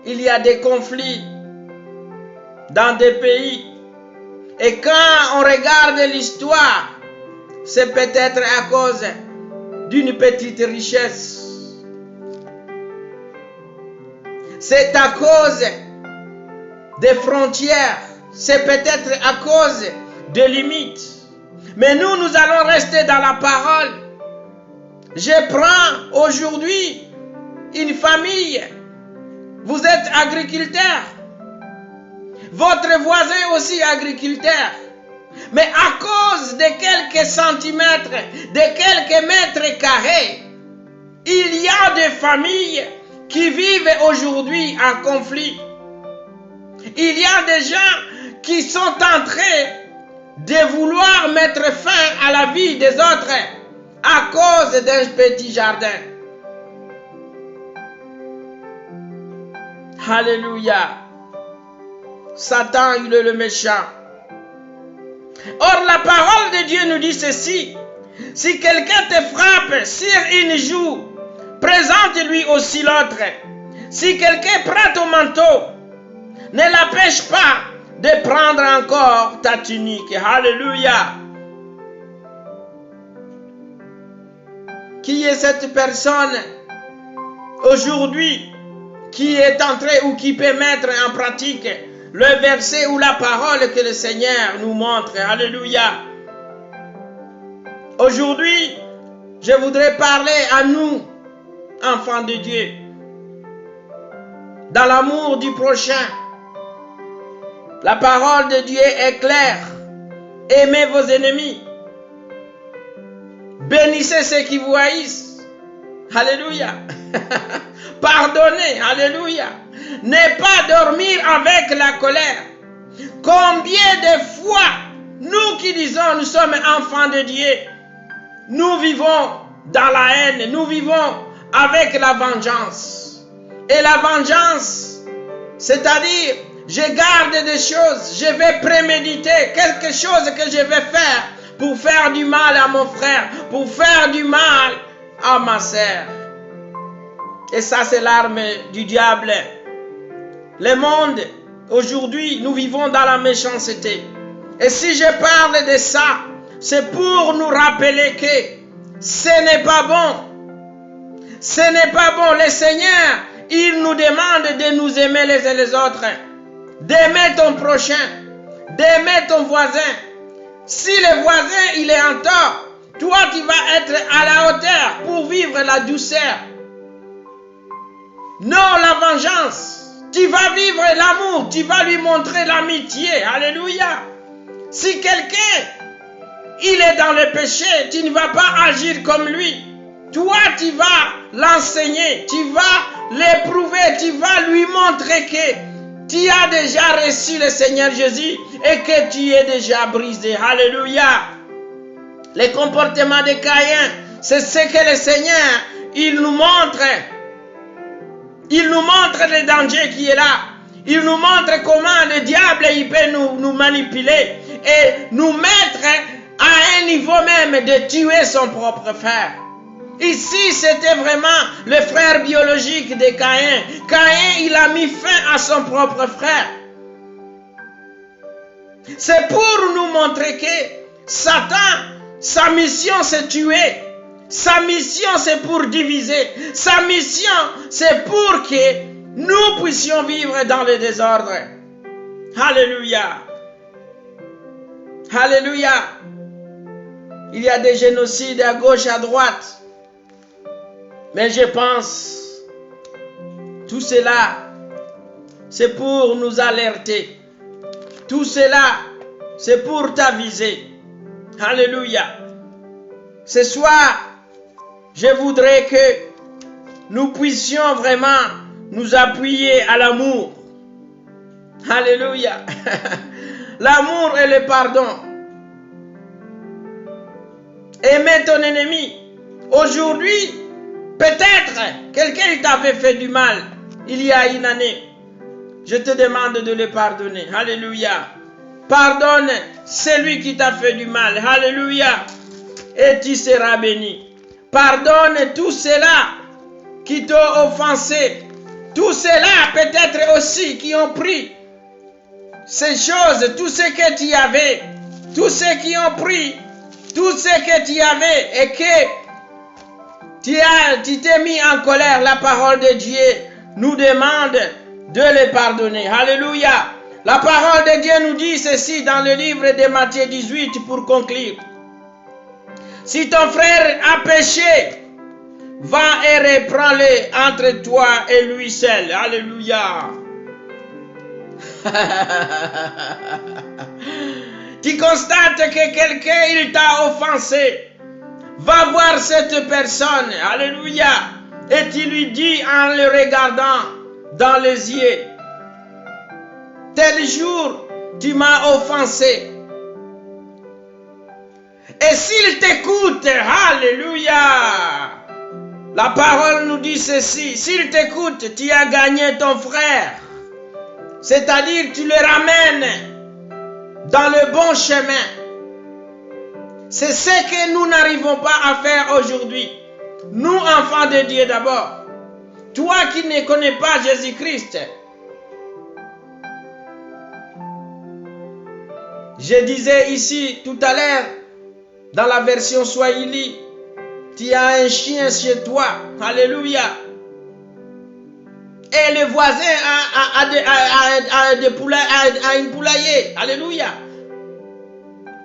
il y a des conflits dans des pays. Et quand on regarde l'histoire, c'est peut-être à cause d'une petite richesse. C'est à cause des frontières. C'est peut-être à cause des limites. Mais nous allons rester dans la parole. Je prends aujourd'hui une famille. Vous êtes agriculteur. Votre voisin aussi agriculteur. Mais à cause de quelques centimètres, de quelques mètres carrés, il y a des familles qui vivent aujourd'hui en conflit. Il y a des gens qui sont en train de vouloir mettre fin à la vie des autres à cause d'un petit jardin. Alléluia. Satan, il est le méchant. Or, la parole de Dieu nous dit ceci. Si quelqu'un te frappe sur une joue, présente-lui aussi l'autre. Si quelqu'un prend ton manteau, ne l'empêche pas de prendre encore ta tunique. Alléluia. Qui est cette personne aujourd'hui qui est entrée ou qui peut mettre en pratique le verset ou la parole que le Seigneur nous montre? Alléluia. Aujourd'hui, je voudrais parler à nous, enfants de Dieu, dans l'amour du prochain. La parole de Dieu est claire. Aimez vos ennemis. Bénissez ceux qui vous haïssent. Alléluia. Pardonnez. Alléluia. Ne pas dormir avec la colère. Combien de fois, nous qui disons nous sommes enfants de Dieu, nous vivons dans la haine, nous vivons avec la vengeance. Et la vengeance, c'est-à-dire, je garde des choses, je vais préméditer quelque chose que je vais faire pour faire du mal à mon frère, pour faire du mal à ma sœur. Et ça, c'est l'arme du diable. Le monde, aujourd'hui, nous vivons dans la méchanceté. Et si je parle de ça, c'est pour nous rappeler que ce n'est pas bon. Ce n'est pas bon. Le Seigneur, il nous demande de nous aimer les uns les autres. D'aimer ton prochain. D'aimer ton voisin. Si le voisin, il est en tort, toi, tu vas être à la hauteur pour vivre la douceur. Non, la vengeance. Tu vas vivre l'amour. Tu vas lui montrer l'amitié. Alléluia. Si quelqu'un, il est dans le péché, tu ne vas pas agir comme lui. Toi, tu vas l'enseigner. Tu vas l'éprouver. Tu vas lui montrer que tu as déjà reçu le Seigneur Jésus et que tu es déjà brisé. Alléluia. Les comportements de Caïn, c'est ce que le Seigneur, il nous montre. Il nous montre le danger qui est là. Il nous montre comment le diable il peut nous manipuler et nous mettre à un niveau même de tuer son propre frère. Ici, c'était vraiment le frère biologique de Caïn. Caïn, il a mis fin à son propre frère. C'est pour nous montrer que Satan, sa mission, c'est tuer. Sa mission, c'est pour diviser. Sa mission, c'est pour que nous puissions vivre dans le désordre. Alléluia. Alléluia. Il y a des génocides à gauche, à droite. Mais je pense, tout cela, c'est pour nous alerter. Tout cela, c'est pour t'aviser. Alléluia. Ce soir, je voudrais que nous puissions vraiment nous appuyer à l'amour. Alléluia. L'amour et le pardon. Aimer ton ennemi. Aujourd'hui, peut-être quelqu'un t'avait fait du mal il y a une année. Je te demande de le pardonner. Alléluia. Pardonne celui qui t'a fait du mal. Alléluia. Et tu seras béni. Pardonne tous ceux-là qui t'ont offensé. Tous ceux-là peut-être aussi qui ont pris ces choses, tout ce que tu avais. Tous ceux qui ont pris tout ce que tu avais et que tu t'es mis en colère. La parole de Dieu nous demande de les pardonner. Alléluia. La parole de Dieu nous dit ceci dans le livre de Matthieu 18 pour conclure. Si ton frère a péché, va et reprends-le entre toi et lui seul. Alléluia. Tu constates que quelqu'un il t'a offensé. Va voir cette personne. Alléluia. Et tu lui dis en le regardant dans les yeux. Tel jour, tu m'as offensé. Et s'il t'écoute, alléluia. La parole nous dit ceci. S'il t'écoute, tu as gagné ton frère. C'est-à-dire, tu le ramènes dans le bon chemin. C'est ce que nous n'arrivons pas à faire aujourd'hui. Nous, enfants de Dieu d'abord. Toi qui ne connais pas Jésus-Christ. Je disais ici tout à l'heure, dans la version Swahili, tu as un chien chez toi. Alléluia. Et le voisin a une poulailler. Alléluia.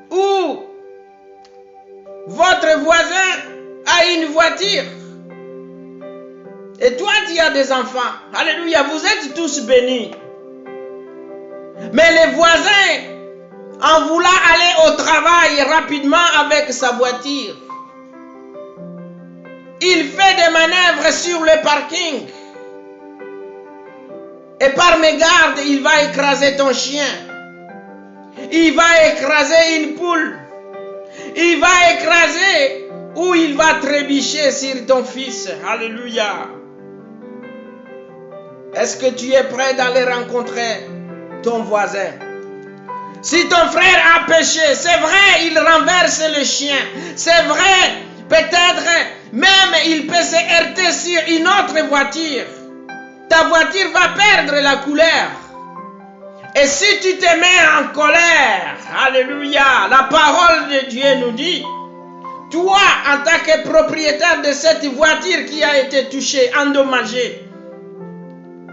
Ou votre voisin a une voiture. Et toi, tu as des enfants. Alléluia. Vous êtes tous bénis. Mais les voisins, en voulant aller au travail rapidement avec sa voiture, il fait des manœuvres sur le parking. Et par mégarde, il va écraser ton chien. Il va écraser une poule. Il va écraser ou il va trébucher sur ton fils. Alléluia. Est-ce que tu es prêt d'aller rencontrer ton voisin? Si ton frère a péché, c'est vrai, il renverse le chien. C'est vrai, peut-être même il peut se heurter sur une autre voiture. Ta voiture va perdre la couleur. Et si tu te mets en colère, alléluia, la parole de Dieu nous dit, toi, en tant que propriétaire de cette voiture qui a été touchée, endommagée,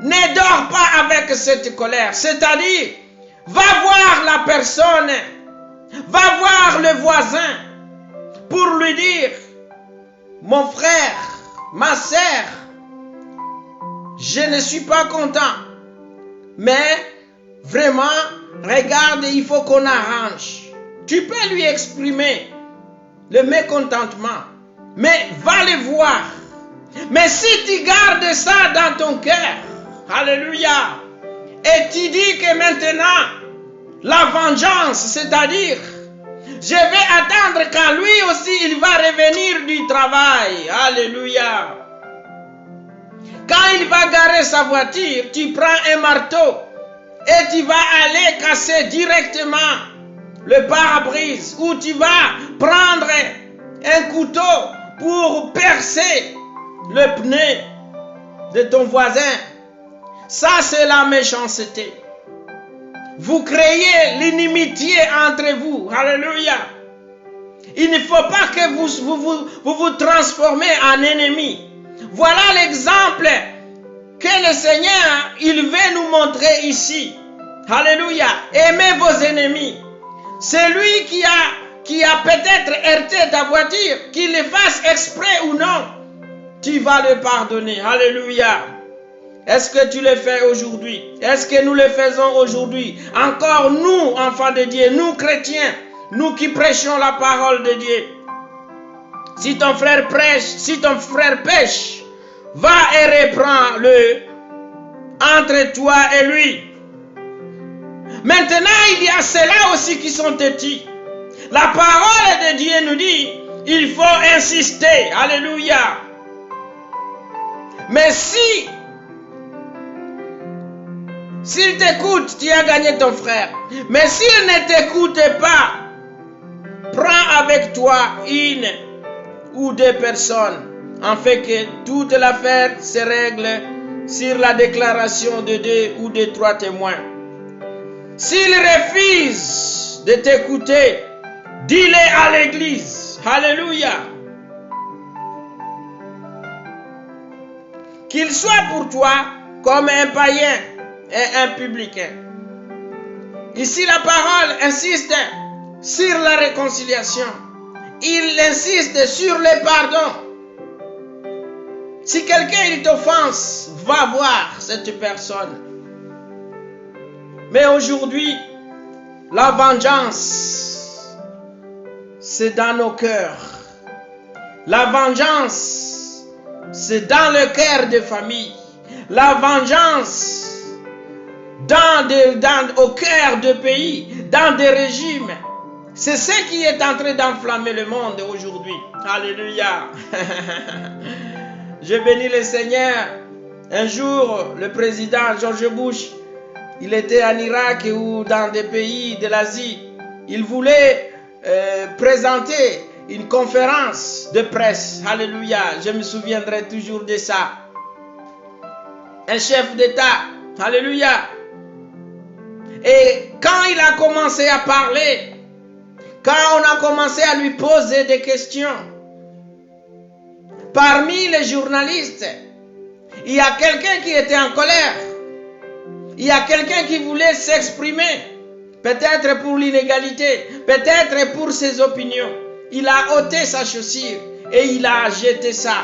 ne dors pas avec cette colère. C'est-à-dire, va voir la personne, va voir le voisin pour lui dire, mon frère, ma sœur, je ne suis pas content, mais vraiment, regarde, il faut qu'on arrange. Tu peux lui exprimer le mécontentement, mais va le voir. Mais si tu gardes ça dans ton cœur, alléluia, Et tu dis que maintenant, la vengeance, c'est-à-dire, je vais attendre quand lui aussi, il va revenir du travail. Alléluia. Quand il va garer sa voiture, tu prends un marteau et tu vas aller casser directement le pare-brise, ou tu vas prendre un couteau pour percer le pneu de ton voisin. Ça, c'est la méchanceté. Vous créez l'inimitié entre vous. Alléluia. Il ne faut pas que vous transformez en ennemi. Voilà l'exemple que le Seigneur, il veut nous montrer ici. Alléluia. Aimez vos ennemis. Celui qui a peut-être heurté ta voiture, qu'il le fasse exprès ou non, tu vas le pardonner. Alléluia. Est-ce que tu le fais aujourd'hui? Est-ce que nous le faisons aujourd'hui? Encore nous, enfants de Dieu, nous chrétiens, nous qui prêchons la parole de Dieu. Si ton frère prêche, si ton frère pêche, va et reprends-le entre toi et lui. Maintenant, il y a ceux-là aussi qui sont têtus. La parole de Dieu nous dit, il faut insister. Alléluia. Mais s'il t'écoute, tu as gagné ton frère. Mais s'il ne t'écoute pas, prends avec toi une ou deux personnes, afin que toute l'affaire se règle sur la déclaration de 2 ou de 3 témoins. S'il refuse de t'écouter, dis-le à l'église. Alléluia. Qu'il soit pour toi comme un païen et un publicain. Ici, la parole insiste sur la réconciliation. Il insiste sur le pardon. Si quelqu'un t'offense, va voir cette personne. Mais aujourd'hui, la vengeance, c'est dans nos cœurs. La vengeance, c'est dans le cœur des familles. La vengeance, au cœur de pays, dans des régimes. C'est ce qui est en train d'enflammer le monde aujourd'hui. Alléluia. Je bénis le Seigneur. Un jour, le président George Bush, il était en Irak ou dans des pays de l'Asie. Il voulait présenter une conférence de presse. Alléluia. Je me souviendrai toujours de ça. Un chef d'État. Alléluia. Et quand il a commencé à parler, quand on a commencé à lui poser des questions, parmi les journalistes, il y a quelqu'un qui était en colère. Il y a quelqu'un qui voulait s'exprimer, peut-être pour l'inégalité, peut-être pour ses opinions. Il a ôté sa chaussure et il a jeté ça.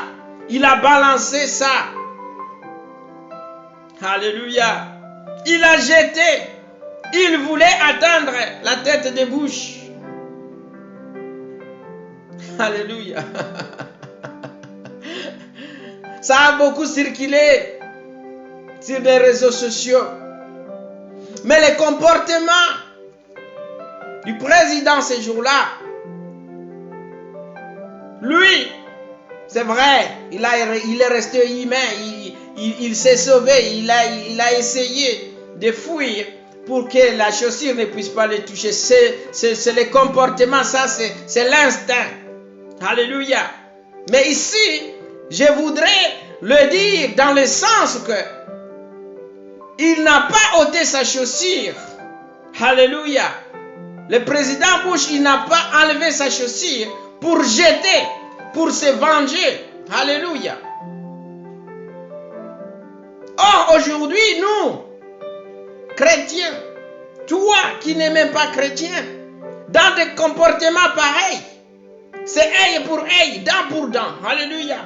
Il a balancé ça. Alléluia. Il a jeté. Il voulait atteindre la tête de Bush. Alléluia. Ça a beaucoup circulé sur les réseaux sociaux. Mais le comportement du président ces jours-là, lui, c'est vrai, il est resté humain, il s'est sauvé, il a essayé de fuir pour que la chaussure ne puisse pas le toucher. C'est le comportement, ça c'est l'instinct. Alléluia. Mais ici, je voudrais le dire dans le sens que il n'a pas ôté sa chaussure. Alléluia. Le président Bush, il n'a pas enlevé sa chaussure pour jeter, pour se venger. Alléluia. Or, aujourd'hui, nous, chrétiens, toi qui n'es même pas chrétien, dans des comportements pareils, c'est œil pour œil, dent pour dent. Alléluia.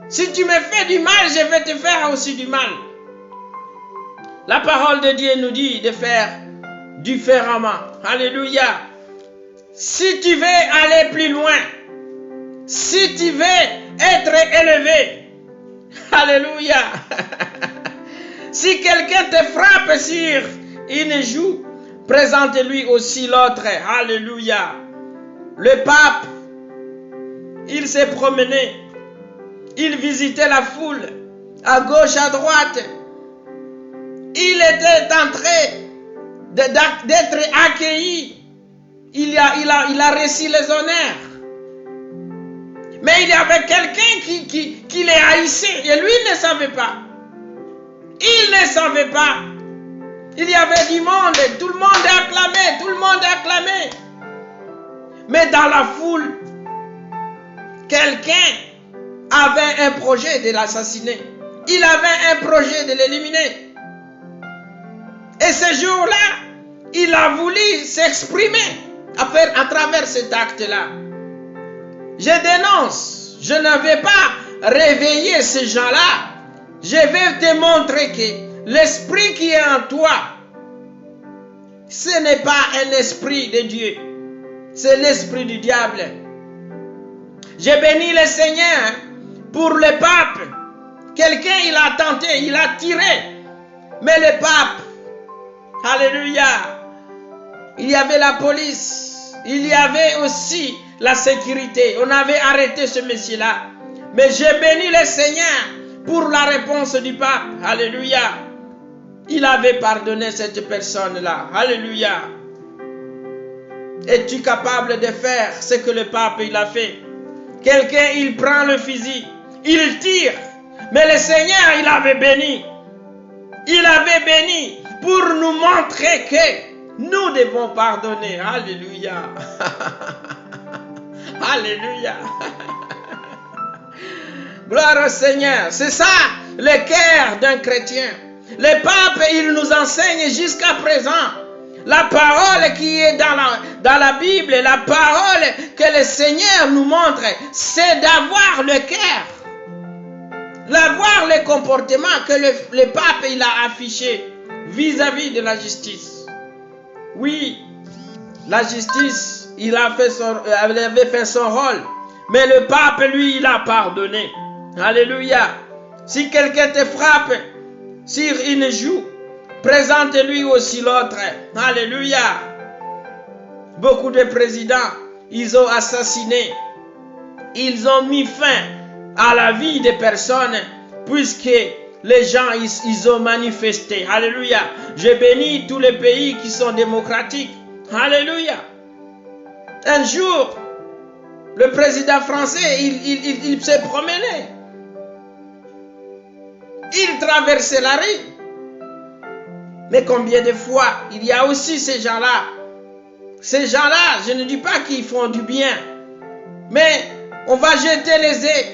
Si tu me fais du mal, je vais te faire aussi du mal. La parole de Dieu nous dit de faire différemment. Alléluia. Si tu veux aller plus loin, si tu veux être élevé, alléluia. Si quelqu'un te frappe sur une joue, présente-lui aussi l'autre. Alléluia. Le pape, il s'est promené. Il visitait la foule, à gauche, à droite. Il était en train d'être accueilli. Il a reçu les honneurs. Mais il y avait quelqu'un qui les haïssait et lui ne savait pas. Il ne savait pas. Il y avait du monde, tout le monde acclamait, tout le monde acclamait. Mais dans la foule, quelqu'un avait un projet de l'assassiner. Il avait un projet de l'éliminer. Et ce jour-là, il a voulu s'exprimer à travers cet acte-là. Je dénonce, je ne vais pas réveiller ces gens-là. Je vais te montrer que l'esprit qui est en toi, ce n'est pas un esprit de Dieu, c'est l'esprit du diable. J'ai béni le Seigneur pour le pape. Quelqu'un, il a tenté, il a tiré. Mais le pape, alléluia, il y avait la police, il y avait aussi la sécurité. On avait arrêté ce monsieur-là. Mais j'ai béni le Seigneur pour la réponse du pape. Alléluia. Il avait pardonné cette personne-là. Alléluia. Es-tu capable de faire ce que le pape il a fait? Quelqu'un, il prend le fusil, il tire. Mais le Seigneur, il avait béni. Il avait béni pour nous montrer que nous devons pardonner. Alléluia. Alléluia. Gloire au Seigneur. C'est ça le cœur d'un chrétien. Le pape, il nous enseigne jusqu'à présent. La parole qui est dans la Bible, la parole que le Seigneur nous montre, c'est d'avoir le cœur. D'avoir le comportement que le pape il a affiché vis-à-vis de la justice. Oui, la justice, il avait fait son rôle. Mais le pape, lui, il a pardonné. Alléluia. Si quelqu'un te frappe sur une joue, présente-lui aussi l'autre. Alléluia. Beaucoup de présidents, ils ont assassiné. Ils ont mis fin à la vie des personnes puisque les gens, ils ont manifesté. Alléluia. Je bénis tous les pays qui sont démocratiques. Alléluia. Un jour, le président français, il s'est promené. Il traversait la rue. Mais combien de fois, il y a aussi ces gens-là. Ces gens-là, je ne dis pas qu'ils font du bien. Mais on va jeter les œufs.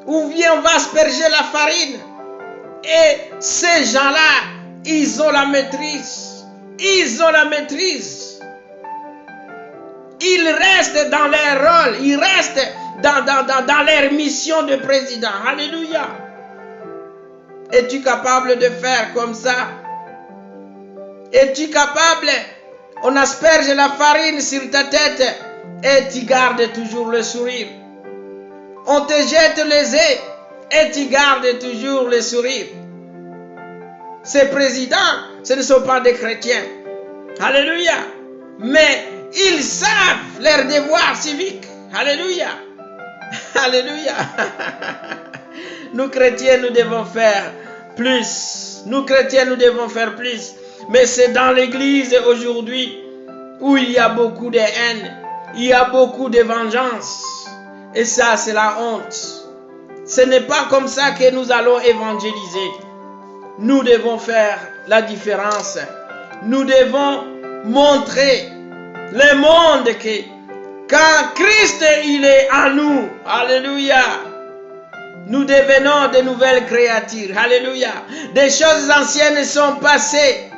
Ou bien on va asperger la farine. Et ces gens-là, ils ont la maîtrise. Ils ont la maîtrise. Ils restent dans leur rôle. Ils restent dans leur mission de président. Alléluia. Es-tu capable de faire comme ça? Es-tu capable? On asperge la farine sur ta tête et tu gardes toujours le sourire. On te jette les œufs et tu gardes toujours le sourire. Ces présidents, ce ne sont pas des chrétiens. Alléluia. Mais ils savent leur devoir civique. Alléluia. Alléluia. Nous chrétiens, nous devons faire plus. Nous chrétiens, nous devons faire plus. Mais c'est dans l'église aujourd'hui où il y a beaucoup de haine. Il y a beaucoup de vengeance. Et ça, c'est la honte. Ce n'est pas comme ça que nous allons évangéliser. Nous devons faire la différence. Nous devons montrer le monde que quand Christ il est en nous, alléluia, nous devenons de nouvelles créatures, alléluia. Des choses anciennes sont passées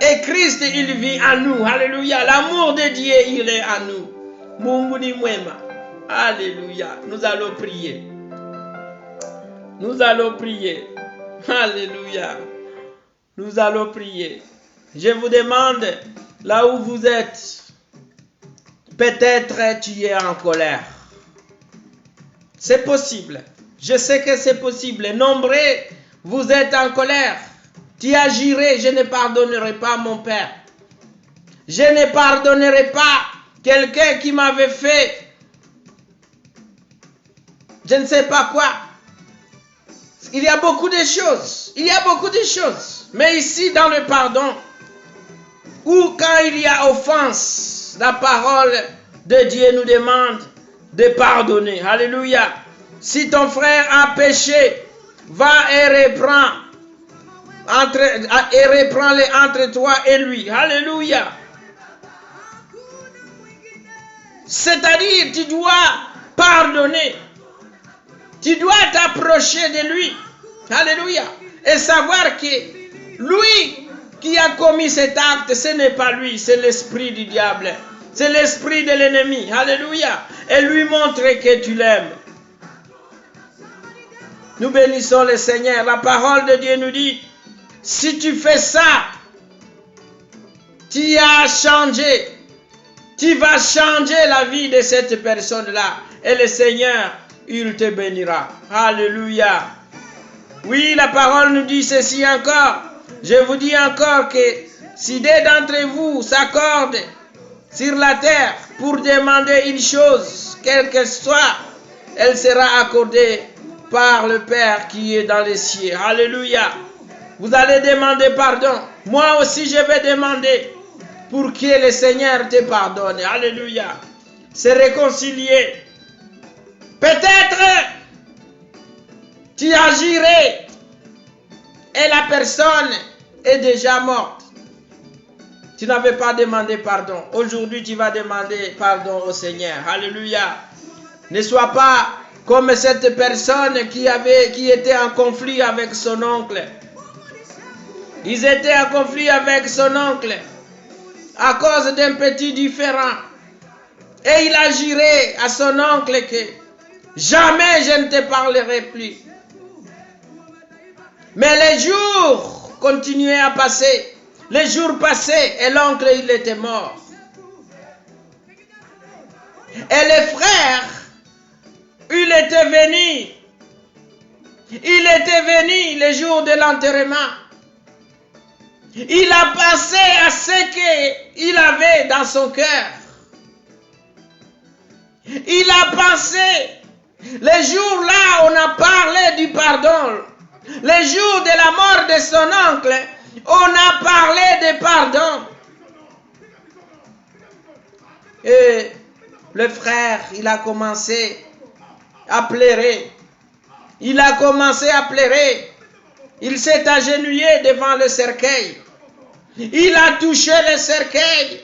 et Christ il vit en nous, alléluia. L'amour de Dieu il est en nous. Mungu ni mwema, alléluia. Nous allons prier. Nous allons prier, alléluia. Nous allons prier. Je vous demande, là où vous êtes, peut-être tu es en colère. C'est possible. Je sais que c'est possible. Nombreux, vous êtes en colère. tu agirais, je ne pardonnerai pas mon Père. Je ne pardonnerai pas quelqu'un qui m'avait fait je ne sais pas quoi. Il y a beaucoup de choses. Il y a beaucoup de choses. Mais ici, dans le pardon, ou quand il y a offense, la parole de Dieu nous demande de pardonner. Alléluia. Si ton frère a péché, va et reprends-le entre toi et lui. Alléluia. C'est-à-dire, tu dois pardonner. Tu dois t'approcher de lui. Alléluia. Et savoir que lui qui a commis cet acte, ce n'est pas lui, c'est l'esprit du diable. C'est l'esprit de l'ennemi. Alléluia. Et lui montrer que tu l'aimes. Nous bénissons le Seigneur. La parole de Dieu nous dit, si tu fais ça, tu as changé. Tu vas changer la vie de cette personne-là. Et le Seigneur, il te bénira. Alléluia. Oui, la parole nous dit ceci encore. Je vous dis encore que si deux d'entre vous s'accordent sur la terre pour demander une chose, quelle qu'elle soit, elle sera accordée par le Père qui est dans les cieux. Alléluia. Vous allez demander pardon. Moi aussi, je vais demander pour que le Seigneur te pardonne. Alléluia. Se réconcilier. Peut-être tu agirais et la personne est déjà morte. Tu n'avais pas demandé pardon. Aujourd'hui, tu vas demander pardon au Seigneur. Alléluia. Ne sois pas comme cette personne qui était en conflit avec son oncle. Ils étaient en conflit avec son oncle à cause d'un petit différend. Et il a juré à son oncle que jamais je ne te parlerai plus. Mais les jours continuaient à passer. Les jours passaient et l'oncle, il était mort. Et les frères, il était venu le jour de l'enterrement. Il a pensé à ce qu'il avait dans son cœur. Il a pensé, les jours là, on a parlé du pardon. Les jours de la mort de son oncle, on a parlé de pardon. Et le frère, il a commencé à pleurer. Il a commencé à pleurer. Il s'est agenouillé devant le cercueil. Il a touché le cercueil.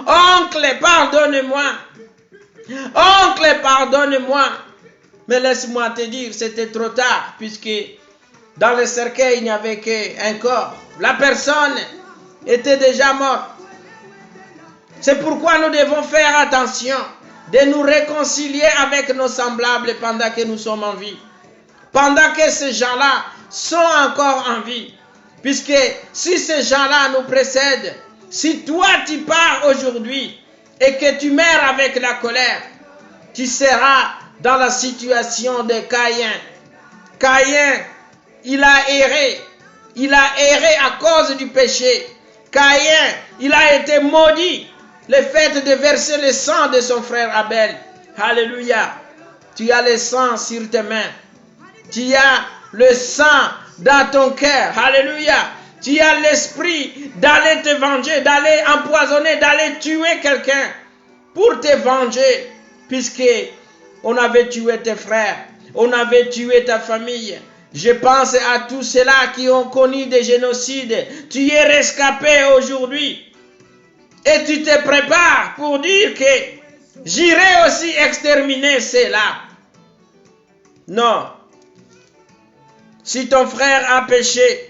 Oncle, pardonne-moi. Oncle, pardonne-moi. Mais laisse-moi te dire, c'était trop tard, puisque dans le cercueil, il n'y avait qu'un corps. La personne était déjà morte. C'est pourquoi nous devons faire attention de nous réconcilier avec nos semblables pendant que nous sommes en vie. Pendant que ces gens-là sont encore en vie. Puisque si ces gens-là nous précèdent, si toi tu pars aujourd'hui et que tu meurs avec la colère, tu seras dans la situation de Caïn. Caïn, il a erré. Il a erré à cause du péché. Caïn, il a été maudit. Le fait de verser le sang de son frère Abel. Alléluia. Tu as le sang sur tes mains. Tu as le sang dans ton cœur. Alléluia. Tu as l'esprit d'aller te venger, d'aller empoisonner, d'aller tuer quelqu'un pour te venger. Puisque on avait tué tes frères. On avait tué ta famille. Je pense à tous ceux-là qui ont connu des génocides. Tu es rescapé aujourd'hui. Et tu te prépares pour dire que j'irai aussi exterminer ceux-là. Non. Si ton frère a péché,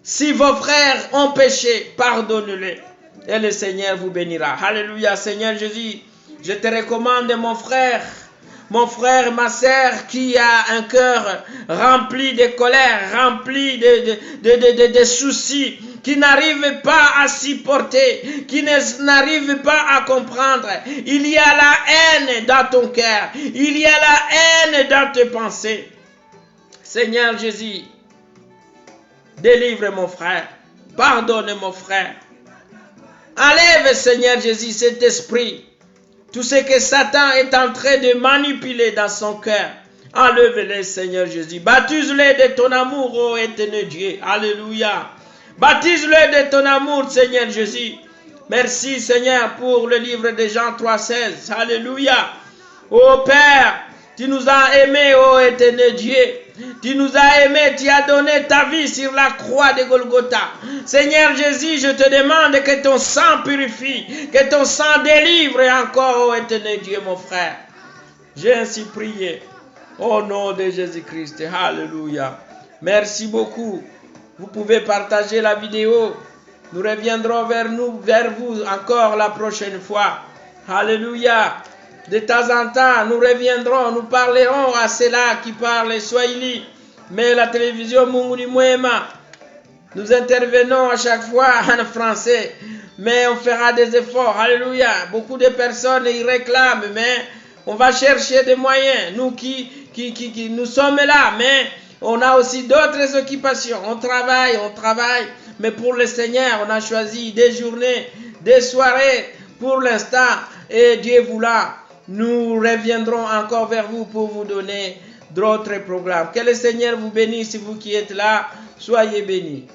si vos frères ont péché, pardonne-les. Et le Seigneur vous bénira. Alléluia, Seigneur Jésus. Je te recommande mon frère, ma sœur qui a un cœur rempli de colère, rempli de soucis, qui n'arrive pas à supporter, qui n'arrive pas à comprendre. Il y a la haine dans ton cœur, il y a la haine dans tes pensées. Seigneur Jésus, Délivre mon frère. Pardonne mon frère. Enlève, Seigneur Jésus, cet esprit. Tout ce que Satan est en train de manipuler dans son cœur. Enlève-les, Seigneur Jésus. Baptise-les de ton amour, ô éternel Dieu. Alléluia. Baptise-les de ton amour, Seigneur Jésus. Merci, Seigneur, pour le livre de Jean 3,16. Alléluia. Ô Père, tu nous as aimés, ô éternel Dieu. Tu nous as aimés, tu as donné ta vie sur la croix de Golgotha. Seigneur Jésus, je te demande que ton sang purifie, que ton sang délivre encore, ô éternel Dieu, mon frère. J'ai ainsi prié. Au nom de Jésus-Christ. Alléluia. Merci beaucoup. Vous pouvez partager la vidéo. Nous reviendrons vers vous encore la prochaine fois. Alléluia. De temps en temps, nous reviendrons, nous parlerons à ceux-là qui parlent Swahili. Mais la télévision Munguni Mwema, nous intervenons à chaque fois en français. Mais on fera des efforts. Alléluia. Beaucoup de personnes y réclament, mais on va chercher des moyens. Nous nous sommes là, mais on a aussi d'autres occupations. On travaille. Mais pour le Seigneur, on a choisi des journées, des soirées pour l'instant. Et Dieu voulant, nous reviendrons encore vers vous pour vous donner d'autres programmes. Que le Seigneur vous bénisse, vous qui êtes là. Soyez bénis.